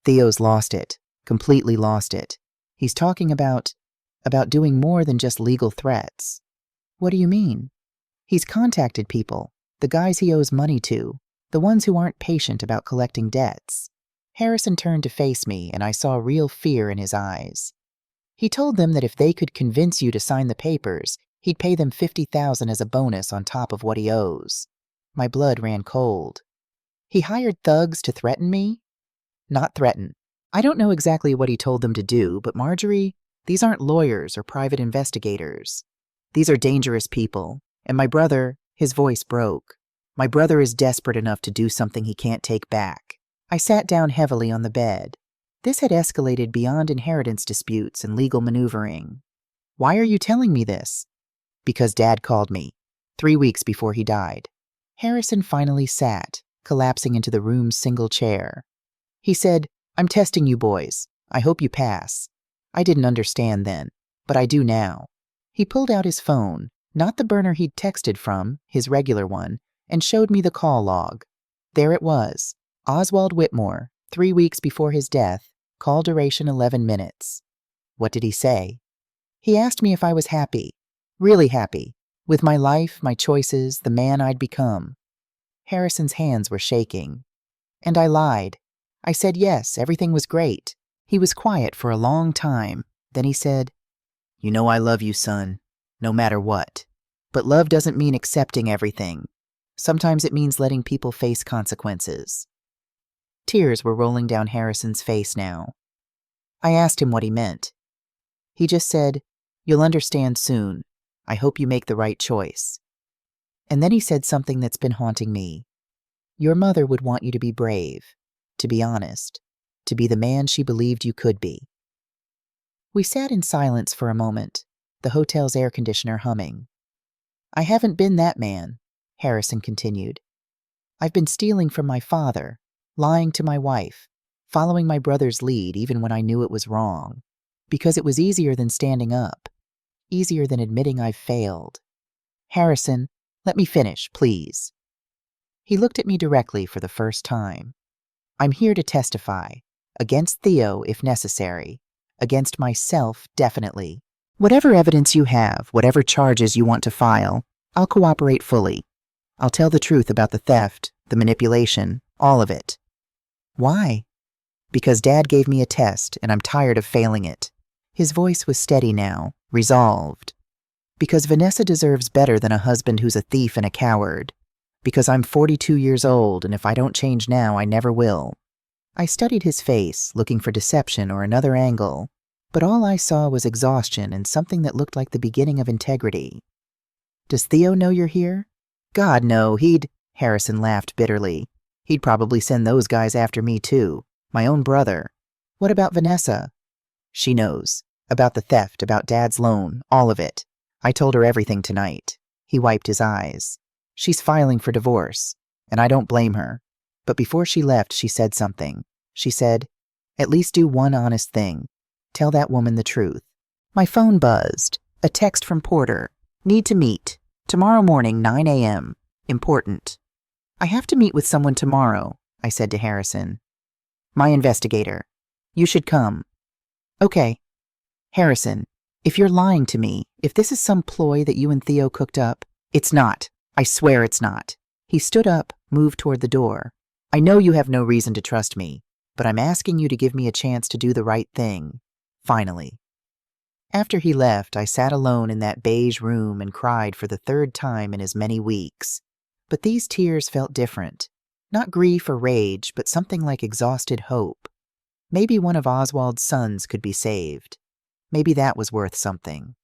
Theo's lost it. Completely lost it. He's talking about doing more than just legal threats. What do you mean? He's contacted people, the guys he owes money to, the ones who aren't patient about collecting debts. Harrison turned to face me, and I saw real fear in his eyes. He told them that if they could convince you to sign the papers, he'd pay them $50,000 as a bonus on top of what he owes. My blood ran cold. He hired thugs to threaten me? Not threaten. I don't know exactly what he told them to do, but Marjorie, these aren't lawyers or private investigators. These are dangerous people, and my brother, his voice broke. My brother is desperate enough to do something he can't take back. I sat down heavily on the bed. This had escalated beyond inheritance disputes and legal maneuvering. Why are you telling me this? Because Dad called me, 3 weeks before he died. Harrison finally sat, collapsing into the room's single chair. He said, I'm testing you boys. I hope you pass. I didn't understand then, but I do now. He pulled out his phone, not the burner he'd texted from, his regular one, and showed me the call log. There it was. Oswald Whitmore, 3 weeks before his death, call duration 11 minutes. What did he say? He asked me if I was happy, really happy, with my life, my choices, the man I'd become. Harrison's hands were shaking. And I lied. I said yes, everything was great. He was quiet for a long time. Then he said, You know I love you, son, no matter what. But love doesn't mean accepting everything. Sometimes it means letting people face consequences. Tears were rolling down Harrison's face now. I asked him what he meant. He just said, You'll understand soon. I hope you make the right choice. And then he said something that's been haunting me. Your mother would want you to be brave, to be honest, to be the man she believed you could be. We sat in silence for a moment, the hotel's air conditioner humming. I haven't been that man, Harrison continued. I've been stealing from my father, lying to my wife, following my brother's lead even when I knew it was wrong, because it was easier than standing up, easier than admitting I've failed. Harrison, let me finish, please. He looked at me directly for the first time. I'm here to testify, against Theo if necessary, against myself definitely. Whatever evidence you have, whatever charges you want to file, I'll cooperate fully. I'll tell the truth about the theft, the manipulation, all of it. Why? Because Dad gave me a test and I'm tired of failing it. His voice was steady now, resolved. Because Vanessa deserves better than a husband who's a thief and a coward. Because I'm 42 years old and if I don't change now, I never will. I studied his face, looking for deception or another angle, but all I saw was exhaustion and something that looked like the beginning of integrity. Does Theo know you're here? God, no, Harrison laughed bitterly. He'd probably send those guys after me too. My own brother. What about Vanessa? She knows. About the theft, about Dad's loan, all of it. I told her everything tonight. He wiped his eyes. She's filing for divorce, and I don't blame her. But before she left, she said something. She said, at least do one honest thing. Tell that woman the truth. My phone buzzed. A text from Porter. Need to meet. Tomorrow morning, 9 a.m. Important. I have to meet with someone tomorrow, I said to Harrison. My investigator. You should come. Okay. Harrison, if you're lying to me, if this is some ploy that you and Theo cooked up, it's not. I swear it's not. He stood up, moved toward the door. I know you have no reason to trust me, but I'm asking you to give me a chance to do the right thing. Finally. After he left, I sat alone in that beige room and cried for the third time in as many weeks. But these tears felt different. Not grief or rage, but something like exhausted hope. Maybe one of Oswald's sons could be saved. Maybe that was worth something.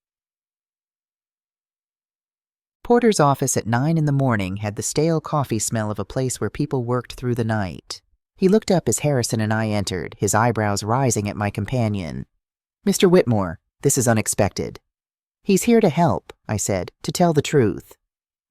Porter's office at 9 in the morning had the stale coffee smell of a place where people worked through the night. He looked up as Harrison and I entered, his eyebrows rising at my companion. Mr. Whitmore, this is unexpected. He's here to help, I said, to tell the truth.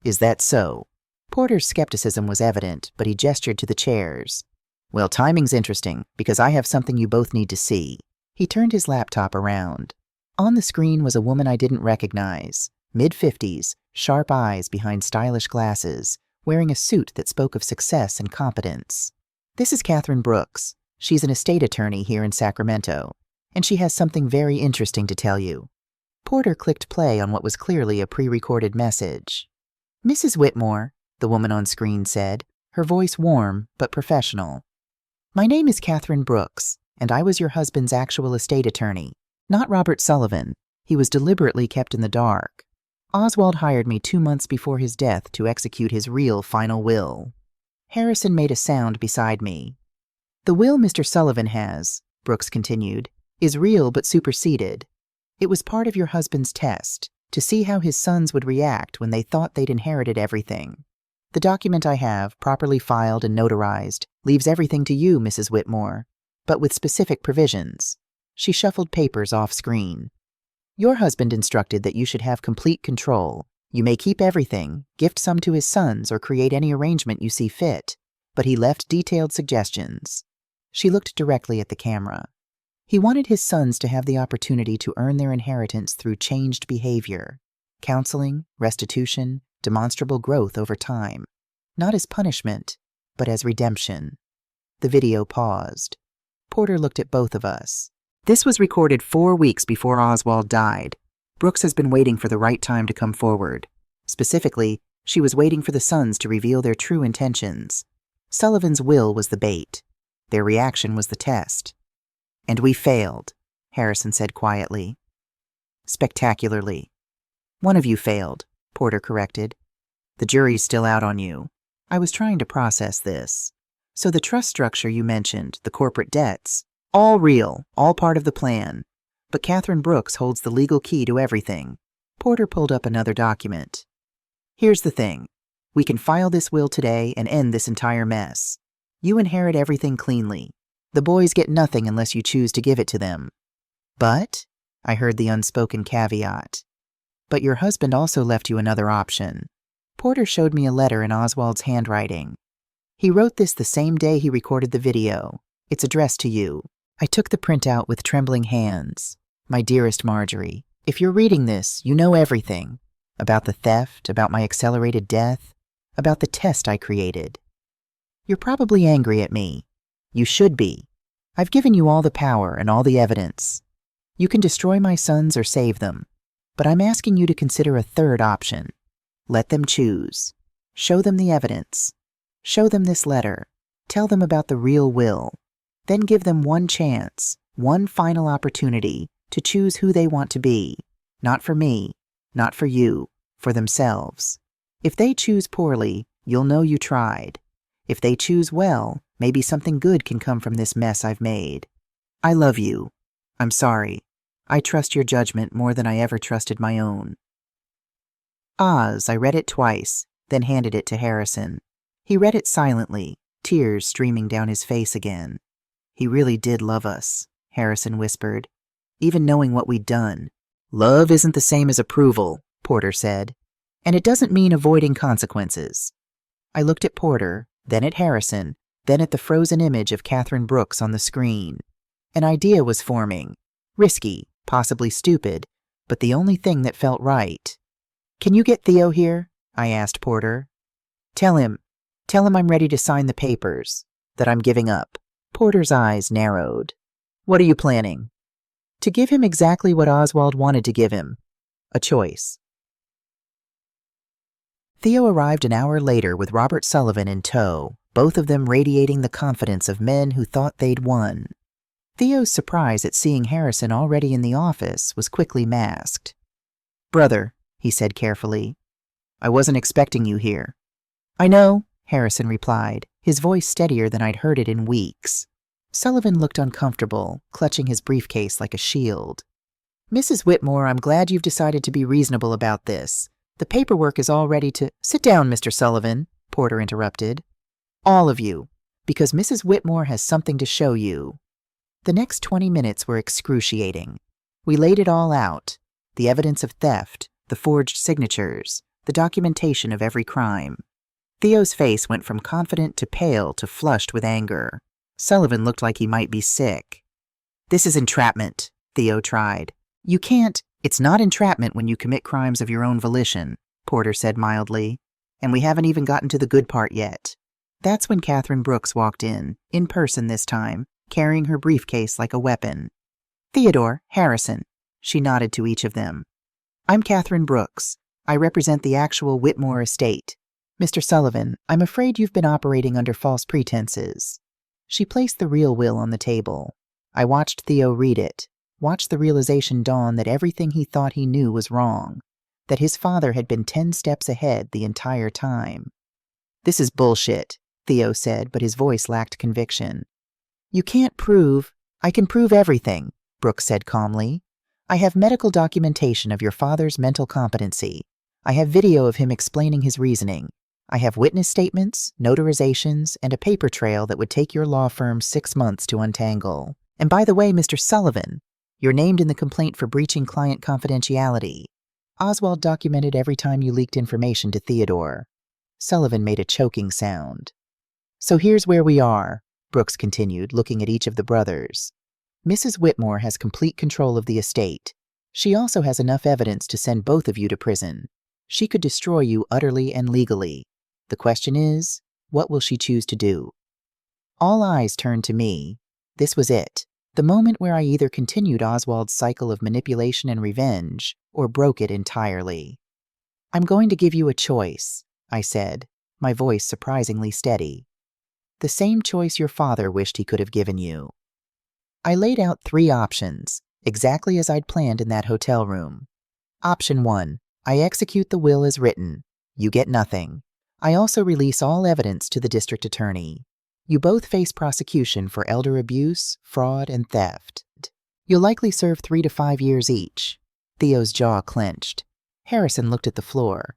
Is that so? Porter's skepticism was evident, but he gestured to the chairs. Well, timing's interesting, because I have something you both need to see. He turned his laptop around. On the screen was a woman I didn't recognize. Mid-50s, sharp eyes behind stylish glasses, wearing a suit that spoke of success and competence. This is Catherine Brooks. She's an estate attorney here in Sacramento, and she has something very interesting to tell you. Porter clicked play on what was clearly a pre-recorded message. Mrs. Whitmore, the woman on screen said, her voice warm but professional. My name is Catherine Brooks, and I was your husband's actual estate attorney, not Robert Sullivan. He was deliberately kept in the dark. Oswald hired me 2 months before his death to execute his real final will. Harrison made a sound beside me. The will Mr. Sullivan has, Brooks continued, is real but superseded. It was part of your husband's test, to see how his sons would react when they thought they'd inherited everything. The document I have, properly filed and notarized, leaves everything to you, Mrs. Whitmore, but with specific provisions. She shuffled papers off screen. Your husband instructed that you should have complete control. You may keep everything, gift some to his sons, or create any arrangement you see fit, but he left detailed suggestions. She looked directly at the camera. He wanted his sons to have the opportunity to earn their inheritance through changed behavior, counseling, restitution, demonstrable growth over time, not as punishment, but as redemption. The video paused. Porter looked at both of us. This was recorded 4 weeks before Oswald died. Brooks has been waiting for the right time to come forward. Specifically, she was waiting for the sons to reveal their true intentions. Sullivan's will was the bait. Their reaction was the test. And we failed, Harrison said quietly. Spectacularly. One of you failed, Porter corrected. The jury's still out on you. I was trying to process this. So the trust structure you mentioned, the corporate debts, all real, all part of the plan. But Catherine Brooks holds the legal key to everything. Porter pulled up another document. Here's the thing. We can file this will today and end this entire mess. You inherit everything cleanly. The boys get nothing unless you choose to give it to them. But, I heard the unspoken caveat, but your husband also left you another option. Porter showed me a letter in Oswald's handwriting. He wrote this the same day he recorded the video. It's addressed to you. I took the printout with trembling hands. My dearest Marjorie, if you're reading this, you know everything. About the theft, about my accelerated death, about the test I created. You're probably angry at me. You should be. I've given you all the power and all the evidence. You can destroy my sons or save them, but I'm asking you to consider a third option. Let them choose. Show them the evidence. Show them this letter. Tell them about the real will. Then give them one chance, one final opportunity to choose who they want to be. Not for me, not for you, for themselves. If they choose poorly, you'll know you tried. If they choose well, maybe something good can come from this mess I've made. I love you. I'm sorry. I trust your judgment more than I ever trusted my own. Oz, I read it twice, then handed it to Harrison. He read it silently, tears streaming down his face again. He really did love us, Harrison whispered, even knowing what we'd done. Love isn't the same as approval, Porter said, and it doesn't mean avoiding consequences. I looked at Porter, then at Harrison, then at the frozen image of Catherine Brooks on the screen. An idea was forming. Risky, possibly stupid, but the only thing that felt right. Can you get Theo here? I asked Porter. Tell him I'm ready to sign the papers, that I'm giving up. Porter's eyes narrowed. What are you planning? To give him exactly what Oswald wanted to give him. A choice. Theo arrived an hour later with Robert Sullivan in tow, both of them radiating the confidence of men who thought they'd won. Theo's surprise at seeing Harrison already in the office was quickly masked. Brother, he said carefully, I wasn't expecting you here. I know, Harrison replied, his voice steadier than I'd heard it in weeks. Sullivan looked uncomfortable, clutching his briefcase like a shield. Mrs. Whitmore, I'm glad you've decided to be reasonable about this. The paperwork is all ready to— Sit down, Mr. Sullivan, Porter interrupted. All of you, because Mrs. Whitmore has something to show you. The next 20 minutes were excruciating. We laid it all out. The evidence of theft, the forged signatures, the documentation of every crime. Theo's face went from confident to pale to flushed with anger. Sullivan looked like he might be sick. This is entrapment, Theo tried. You can't— It's not entrapment when you commit crimes of your own volition, Porter said mildly. And we haven't even gotten to the good part yet. That's when Catherine Brooks walked in person this time, carrying her briefcase like a weapon. Theodore, Harrison, she nodded to each of them. I'm Catherine Brooks. I represent the actual Whitmore estate. Mr. Sullivan, I'm afraid you've been operating under false pretenses. She placed the real will on the table. I watched Theo read it, watched the realization dawn that everything he thought he knew was wrong, that his father had been 10 steps ahead the entire time. This is bullshit, Theo said, but his voice lacked conviction. You can't prove— I can prove everything, Brooks said calmly. I have medical documentation of your father's mental competency. I have video of him explaining his reasoning. I have witness statements, notarizations, and a paper trail that would take your law firm 6 months to untangle. And by the way, Mr. Sullivan, you're named in the complaint for breaching client confidentiality. Oswald documented every time you leaked information to Theodore. Sullivan made a choking sound. So here's where we are, Brooks continued, looking at each of the brothers. Mrs. Whitmore has complete control of the estate. She also has enough evidence to send both of you to prison. She could destroy you utterly and legally. The question is, what will she choose to do? All eyes turned to me. This was it, the moment where I either continued Oswald's cycle of manipulation and revenge, or broke it entirely. I'm going to give you a choice, I said, my voice surprisingly steady. The same choice your father wished he could have given you. I laid out 3 options, exactly as I'd planned in that hotel room. Option 1, I execute the will as written. You get nothing. I also release all evidence to the district attorney. You both face prosecution for elder abuse, fraud, and theft. You'll likely serve 3 to 5 years each. Theo's jaw clenched. Harrison looked at the floor.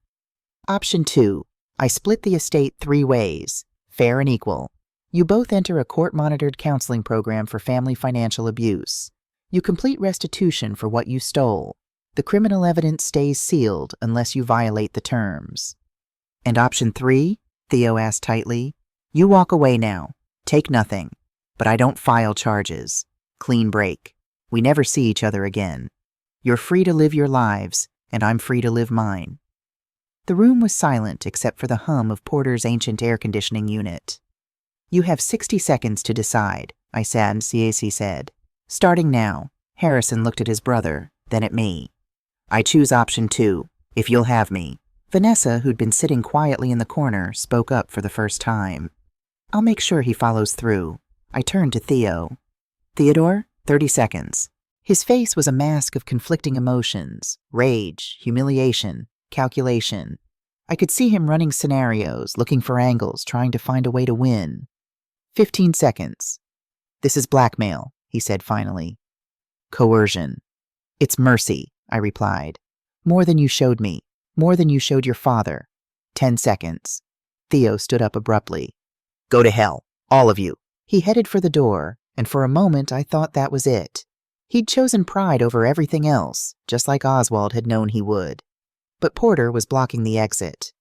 Option 2, I split the estate 3 ways, fair and equal. You both enter a court-monitored counseling program for family financial abuse. You complete restitution for what you stole. The criminal evidence stays sealed unless you violate the terms. And option 3? Theo asked tightly. You walk away now. Take nothing. But I don't file charges. Clean break. We never see each other again. You're free to live your lives, and I'm free to live mine. The room was silent except for the hum of Porter's ancient air conditioning unit. You have 60 seconds to decide, I said, CAC said. Starting now. Harrison looked at his brother, then at me. I choose option 2, if you'll have me. Vanessa, who'd been sitting quietly in the corner, spoke up for the first time. I'll make sure he follows through. I turned to Theo. Theodore, 30 seconds. His face was a mask of conflicting emotions, rage, humiliation, calculation. I could see him running scenarios, looking for angles, trying to find a way to win. 15 seconds. This is blackmail, he said finally. Coercion. It's mercy, I replied. More than you showed me. More than you showed your father. 10 seconds. Theo stood up abruptly. Go to hell, all of you. He headed for the door, and for a moment I thought that was it. He'd chosen pride over everything else, just like Oswald had known he would. But Porter was blocking the exit.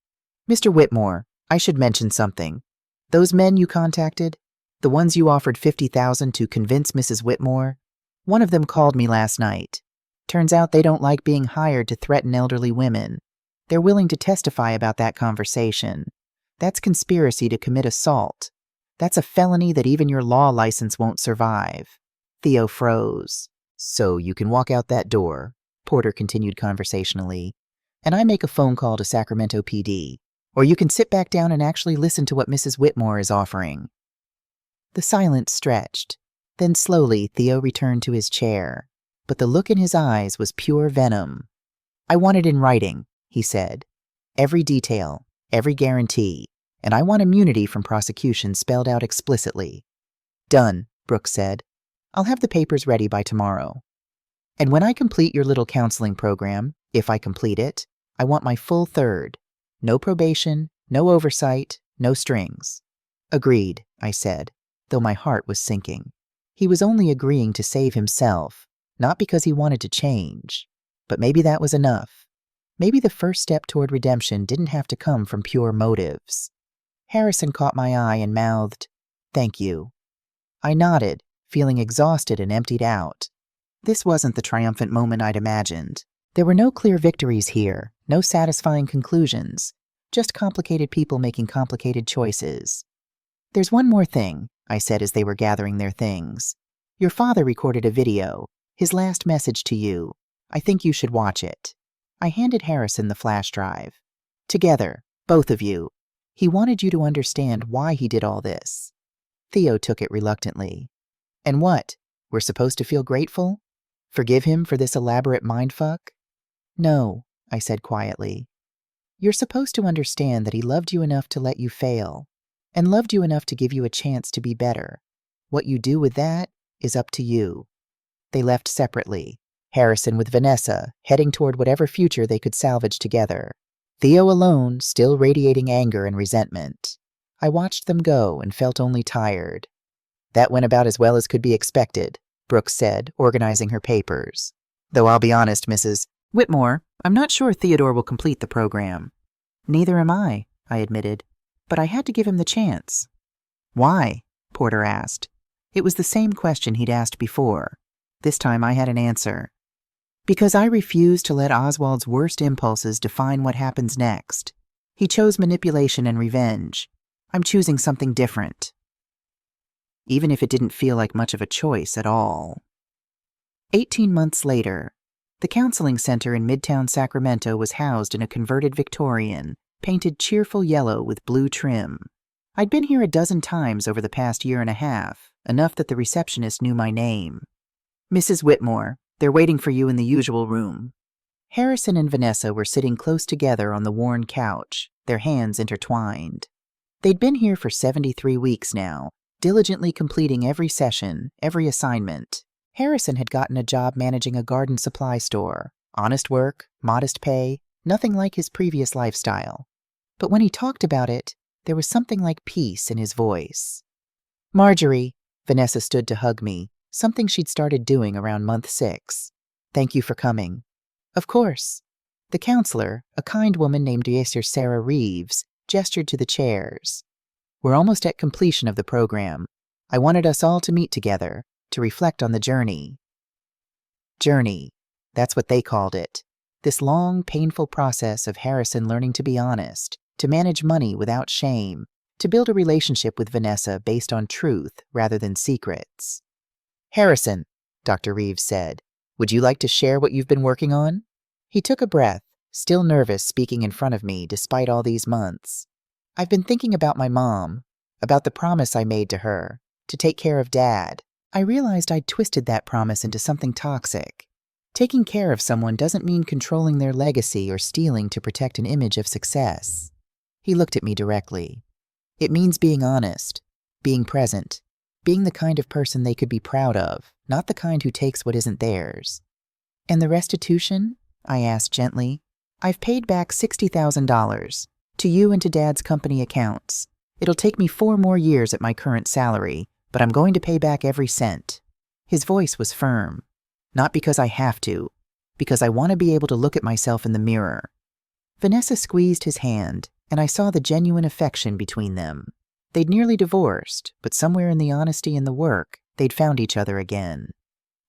Mr. Whitmore, I should mention something. Those men you contacted, the ones you offered $50,000 to convince Mrs. Whitmore, one of them called me last night. Turns out they don't like being hired to threaten elderly women. They're willing to testify about that conversation. That's conspiracy to commit assault. That's a felony that even your law license won't survive. Theo froze. So you can walk out that door, Porter continued conversationally, and I make a phone call to Sacramento PD. Or you can sit back down and actually listen to what Mrs. Whitmore is offering. The silence stretched. Then slowly Theo returned to his chair, but the look in his eyes was pure venom. I want it in writing, he said. Every detail, every guarantee, and I want immunity from prosecution spelled out explicitly. Done, Brooks said. I'll have the papers ready by tomorrow. And when I complete your little counseling program, if I complete it, I want my full third. No probation, no oversight, no strings. Agreed, I said, though my heart was sinking. He was only agreeing to save himself, not because he wanted to change. But maybe that was enough. Maybe the first step toward redemption didn't have to come from pure motives. Harrison caught my eye and mouthed, "Thank you." I nodded, feeling exhausted and emptied out. This wasn't the triumphant moment I'd imagined. There were no clear victories here, no satisfying conclusions, just complicated people making complicated choices. There's one more thing, I said as they were gathering their things. Your father recorded a video, his last message to you. I think you should watch it. I handed Harrison the flash drive. Together, both of you. He wanted you to understand why he did all this. Theo took it reluctantly. And what? We're supposed to feel grateful? Forgive him for this elaborate mindfuck? No, I said quietly. You're supposed to understand that he loved you enough to let you fail, and loved you enough to give you a chance to be better. What you do with that is up to you. They left separately, Harrison with Vanessa, heading toward whatever future they could salvage together. Theo alone, still radiating anger and resentment. I watched them go and felt only tired. That went about as well as could be expected, Brooks said, organizing her papers. Though I'll be honest, Mrs. Whitmore, I'm not sure Theodore will complete the program. Neither am I admitted. But I had to give him the chance. Why? Porter asked. It was the same question he'd asked before. This time I had an answer. Because I refused to let Oswald's worst impulses define what happens next. He chose manipulation and revenge. I'm choosing something different. Even if it didn't feel like much of a choice at all. 18 months later, the counseling center in Midtown Sacramento was housed in a converted Victorian, painted cheerful yellow with blue trim. I'd been here a dozen times over the past year and a half, enough that the receptionist knew my name. Mrs. Whitmore, they're waiting for you in the usual room. Harrison and Vanessa were sitting close together on the worn couch, their hands intertwined. They'd been here for 73 weeks now, diligently completing every session, every assignment. Harrison had gotten a job managing a garden supply store. Honest work, modest pay, nothing like his previous lifestyle. But when he talked about it, there was something like peace in his voice. Marjorie, Vanessa stood to hug me, something she'd started doing around month 6. Thank you for coming. Of course. The counselor, a kind woman named Sarah Reeves, gestured to the chairs. We're almost at completion of the program. I wanted us all to meet together, to reflect on the journey. Journey, that's what they called it. This long, painful process of Harrison learning to be honest, to manage money without shame, to build a relationship with Vanessa based on truth rather than secrets. Harrison, Dr. Reeves said, would you like to share what you've been working on? He took a breath, still nervous speaking in front of me despite all these months. I've been thinking about my mom, about the promise I made to her, to take care of Dad. I realized I'd twisted that promise into something toxic. Taking care of someone doesn't mean controlling their legacy or stealing to protect an image of success. He looked at me directly. It means being honest, being present, being the kind of person they could be proud of, not the kind who takes what isn't theirs. And the restitution? I asked gently. I've paid back $60,000 to you and to Dad's company accounts. It'll take me 4 more years at my current salary, but I'm going to pay back every cent. His voice was firm. Not because I have to, because I want to be able to look at myself in the mirror. Vanessa squeezed his hand, and I saw the genuine affection between them. They'd nearly divorced, but somewhere in the honesty and the work, they'd found each other again.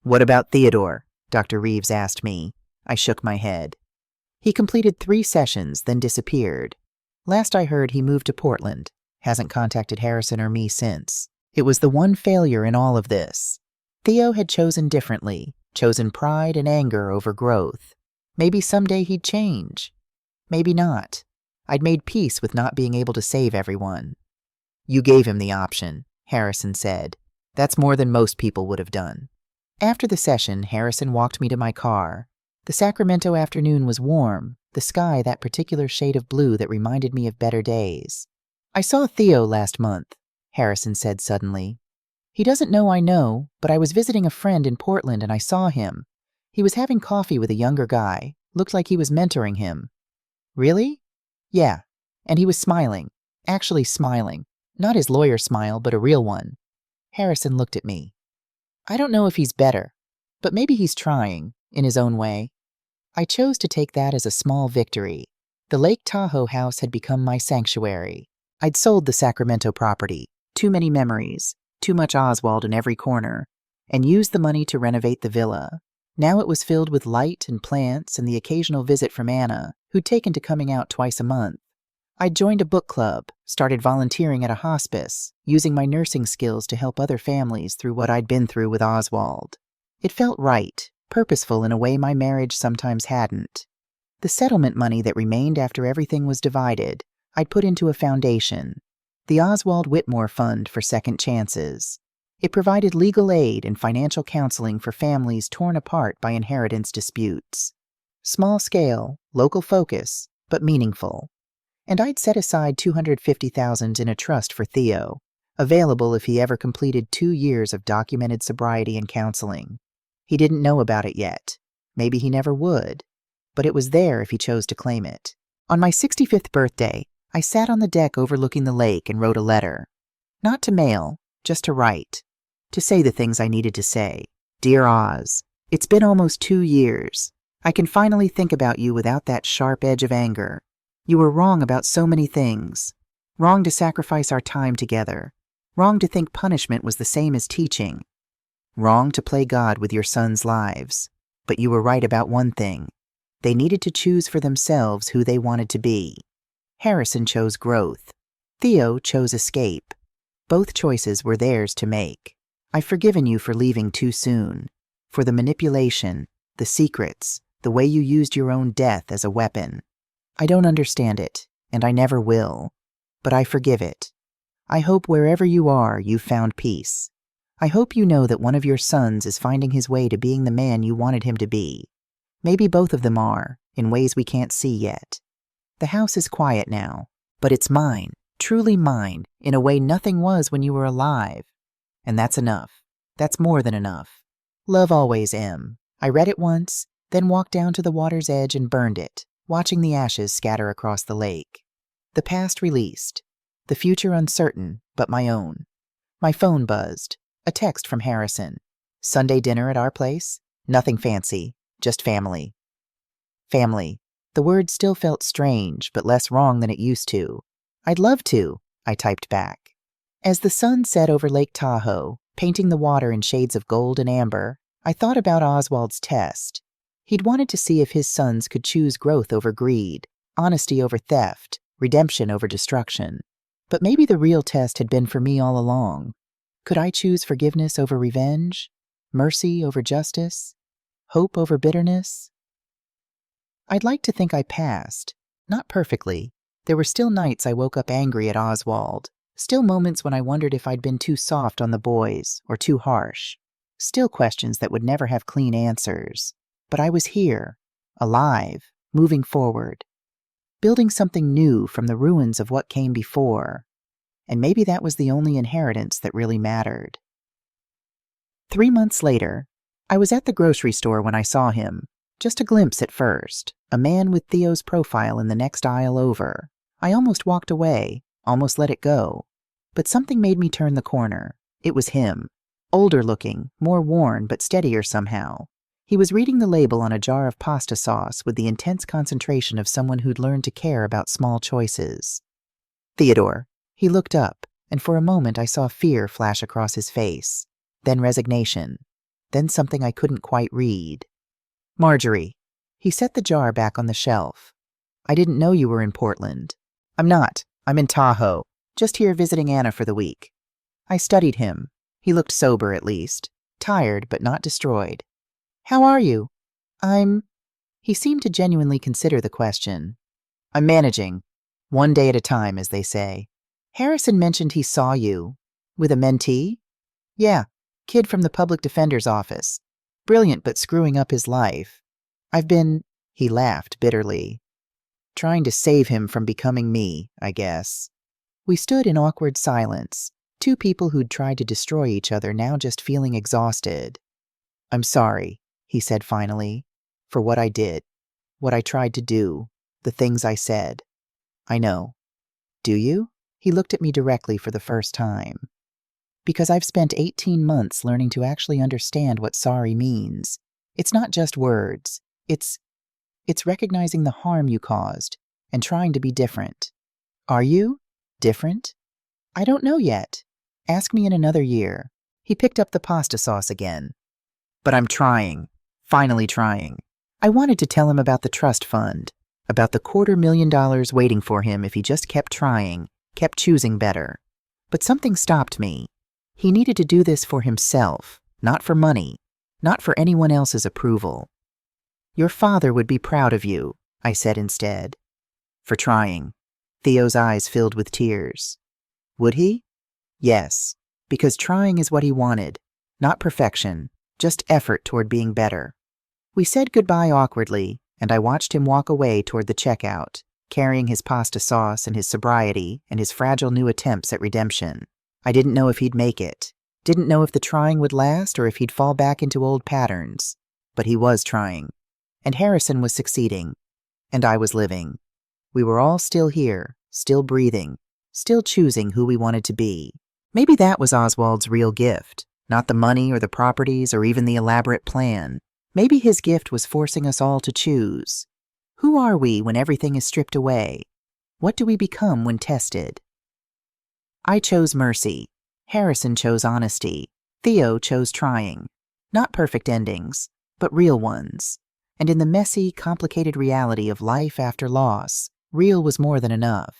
What about Theodore? Dr. Reeves asked me. I shook my head. He completed 3 sessions, then disappeared. Last I heard, he moved to Portland. Hasn't contacted Harrison or me since. It was the one failure in all of this. Theo had chosen differently, chosen pride and anger over growth. Maybe someday he'd change. Maybe not. I'd made peace with not being able to save everyone. You gave him the option, Harrison said. That's more than most people would have done. After the session, Harrison walked me to my car. The Sacramento afternoon was warm, the sky that particular shade of blue that reminded me of better days. I saw Theo last month, Harrison said suddenly. He doesn't know I know, but I was visiting a friend in Portland and I saw him. He was having coffee with a younger guy, looked like he was mentoring him. Really? Yeah, and he was smiling, actually smiling. Not his lawyer smile, but a real one. Harrison looked at me. I don't know if he's better, but maybe he's trying, in his own way. I chose to take that as a small victory. The Lake Tahoe house had become my sanctuary. I'd sold the Sacramento property, too many memories, too much Oswald in every corner, and used the money to renovate the villa. Now it was filled with light and plants and the occasional visit from Anna, who'd taken to coming out twice a month. I'd joined a book club, started volunteering at a hospice, using my nursing skills to help other families through what I'd been through with Oswald. It felt right, purposeful in a way my marriage sometimes hadn't. The settlement money that remained after everything was divided, I'd put into a foundation, the Oswald Whitmore Fund for Second Chances. It provided legal aid and financial counseling for families torn apart by inheritance disputes. Small scale, local focus, but meaningful. And I'd set aside $250,000 in a trust for Theo, available if he ever completed 2 years of documented sobriety and counseling. He didn't know about it yet. Maybe he never would. But it was there if he chose to claim it. On my 65th birthday, I sat on the deck overlooking the lake and wrote a letter. Not to mail, just to write. To say the things I needed to say. Dear Oz, it's been almost 2 years. I can finally think about you without that sharp edge of anger. You were wrong about so many things. Wrong to sacrifice our time together. Wrong to think punishment was the same as teaching. Wrong to play God with your sons' lives. But you were right about one thing. They needed to choose for themselves who they wanted to be. Harrison chose growth. Theo chose escape. Both choices were theirs to make. I've forgiven you for leaving too soon. For the manipulation, the secrets, the way you used your own death as a weapon. I don't understand it, and I never will. But I forgive it. I hope wherever you are, you've found peace. I hope you know that one of your sons is finding his way to being the man you wanted him to be. Maybe both of them are, in ways we can't see yet. The house is quiet now, but it's mine, truly mine, in a way nothing was when you were alive. And that's enough. That's more than enough. Love always, M. I read it once, then walked down to the water's edge and burned it, watching the ashes scatter across the lake. The past released. The future uncertain, but my own. My phone buzzed. A text from Harrison. Sunday dinner at our place? Nothing fancy, just family. Family. The word still felt strange, but less wrong than it used to. I'd love to, I typed back. As the sun set over Lake Tahoe, painting the water in shades of gold and amber, I thought about Oswald's test. He'd wanted to see if his sons could choose growth over greed, honesty over theft, redemption over destruction. But maybe the real test had been for me all along. Could I choose forgiveness over revenge? Mercy over justice? Hope over bitterness? I'd like to think I passed. Not perfectly. There were still nights I woke up angry at Oswald. Still moments when I wondered if I'd been too soft on the boys or too harsh. Still questions that would never have clean answers. But I was here, alive, moving forward, building something new from the ruins of what came before. And maybe that was the only inheritance that really mattered. 3 months later, I was at the grocery store when I saw him. Just a glimpse at first, a man with Theo's profile in the next aisle over. I almost walked away, almost let it go. But something made me turn the corner. It was him. Older looking, more worn, but steadier somehow. He was reading the label on a jar of pasta sauce with the intense concentration of someone who'd learned to care about small choices. Theodore. He looked up, and for a moment I saw fear flash across his face. Then resignation. Then something I couldn't quite read. Marjorie. He set the jar back on the shelf. I didn't know you were in Portland. I'm not. I'm in Tahoe. Just here visiting Anna for the week. I studied him. He looked sober at least. Tired, but not destroyed. How are you? He seemed to genuinely consider the question. I'm managing. One day at a time, as they say. Harrison mentioned he saw you. With a mentee? Yeah, kid from the public defender's office. Brilliant but screwing up his life. He laughed bitterly. Trying to save him from becoming me, I guess. We stood in awkward silence, two people who'd tried to destroy each other now just feeling exhausted. I'm sorry, he said finally, for what I did, what I tried to do, the things I said. I know. Do you? He looked at me directly for the first time. Because I've spent 18 months learning to actually understand what sorry means. It's not just words. It's recognizing the harm you caused and trying to be different. Are you? Different? I don't know yet. Ask me in another year. He picked up the pasta sauce again. But I'm trying. Finally trying. I wanted to tell him about the trust fund, about the $250,000 waiting for him if he just kept trying, kept choosing better. But something stopped me. He needed to do this for himself, not for money, not for anyone else's approval. Your father would be proud of you, I said instead. For trying. Theo's eyes filled with tears. Would he? Yes, because trying is what he wanted. Not perfection, just effort toward being better. We said goodbye awkwardly, and I watched him walk away toward the checkout, carrying his pasta sauce and his sobriety and his fragile new attempts at redemption. I didn't know if he'd make it. Didn't know if the trying would last or if he'd fall back into old patterns. But he was trying. And Harrison was succeeding. And I was living. We were all still here, still breathing, still choosing who we wanted to be. Maybe that was Oswald's real gift. Not the money or the properties or even the elaborate plan. Maybe his gift was forcing us all to choose. Who are we when everything is stripped away? What do we become when tested? I chose mercy. Harrison chose honesty. Theo chose trying. Not perfect endings, but real ones. And in the messy, complicated reality of life after loss, real was more than enough.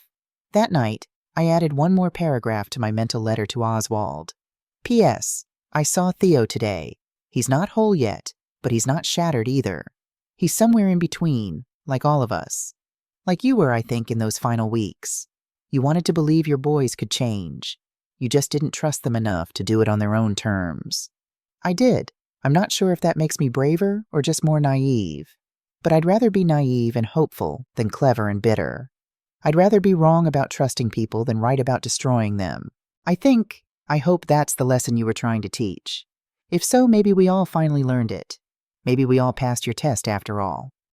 That night, I added one more paragraph to my mental letter to Oswald. P.S. I saw Theo today. He's not whole yet, but he's not shattered either. He's somewhere in between, like all of us. Like you were, I think, in those final weeks. You wanted to believe your boys could change. You just didn't trust them enough to do it on their own terms. I did. I'm not sure if that makes me braver or just more naive. But I'd rather be naive and hopeful than clever and bitter. I'd rather be wrong about trusting people than right about destroying them. I hope that's the lesson you were trying to teach. If so, maybe we all finally learned it. Maybe we all passed your test after all.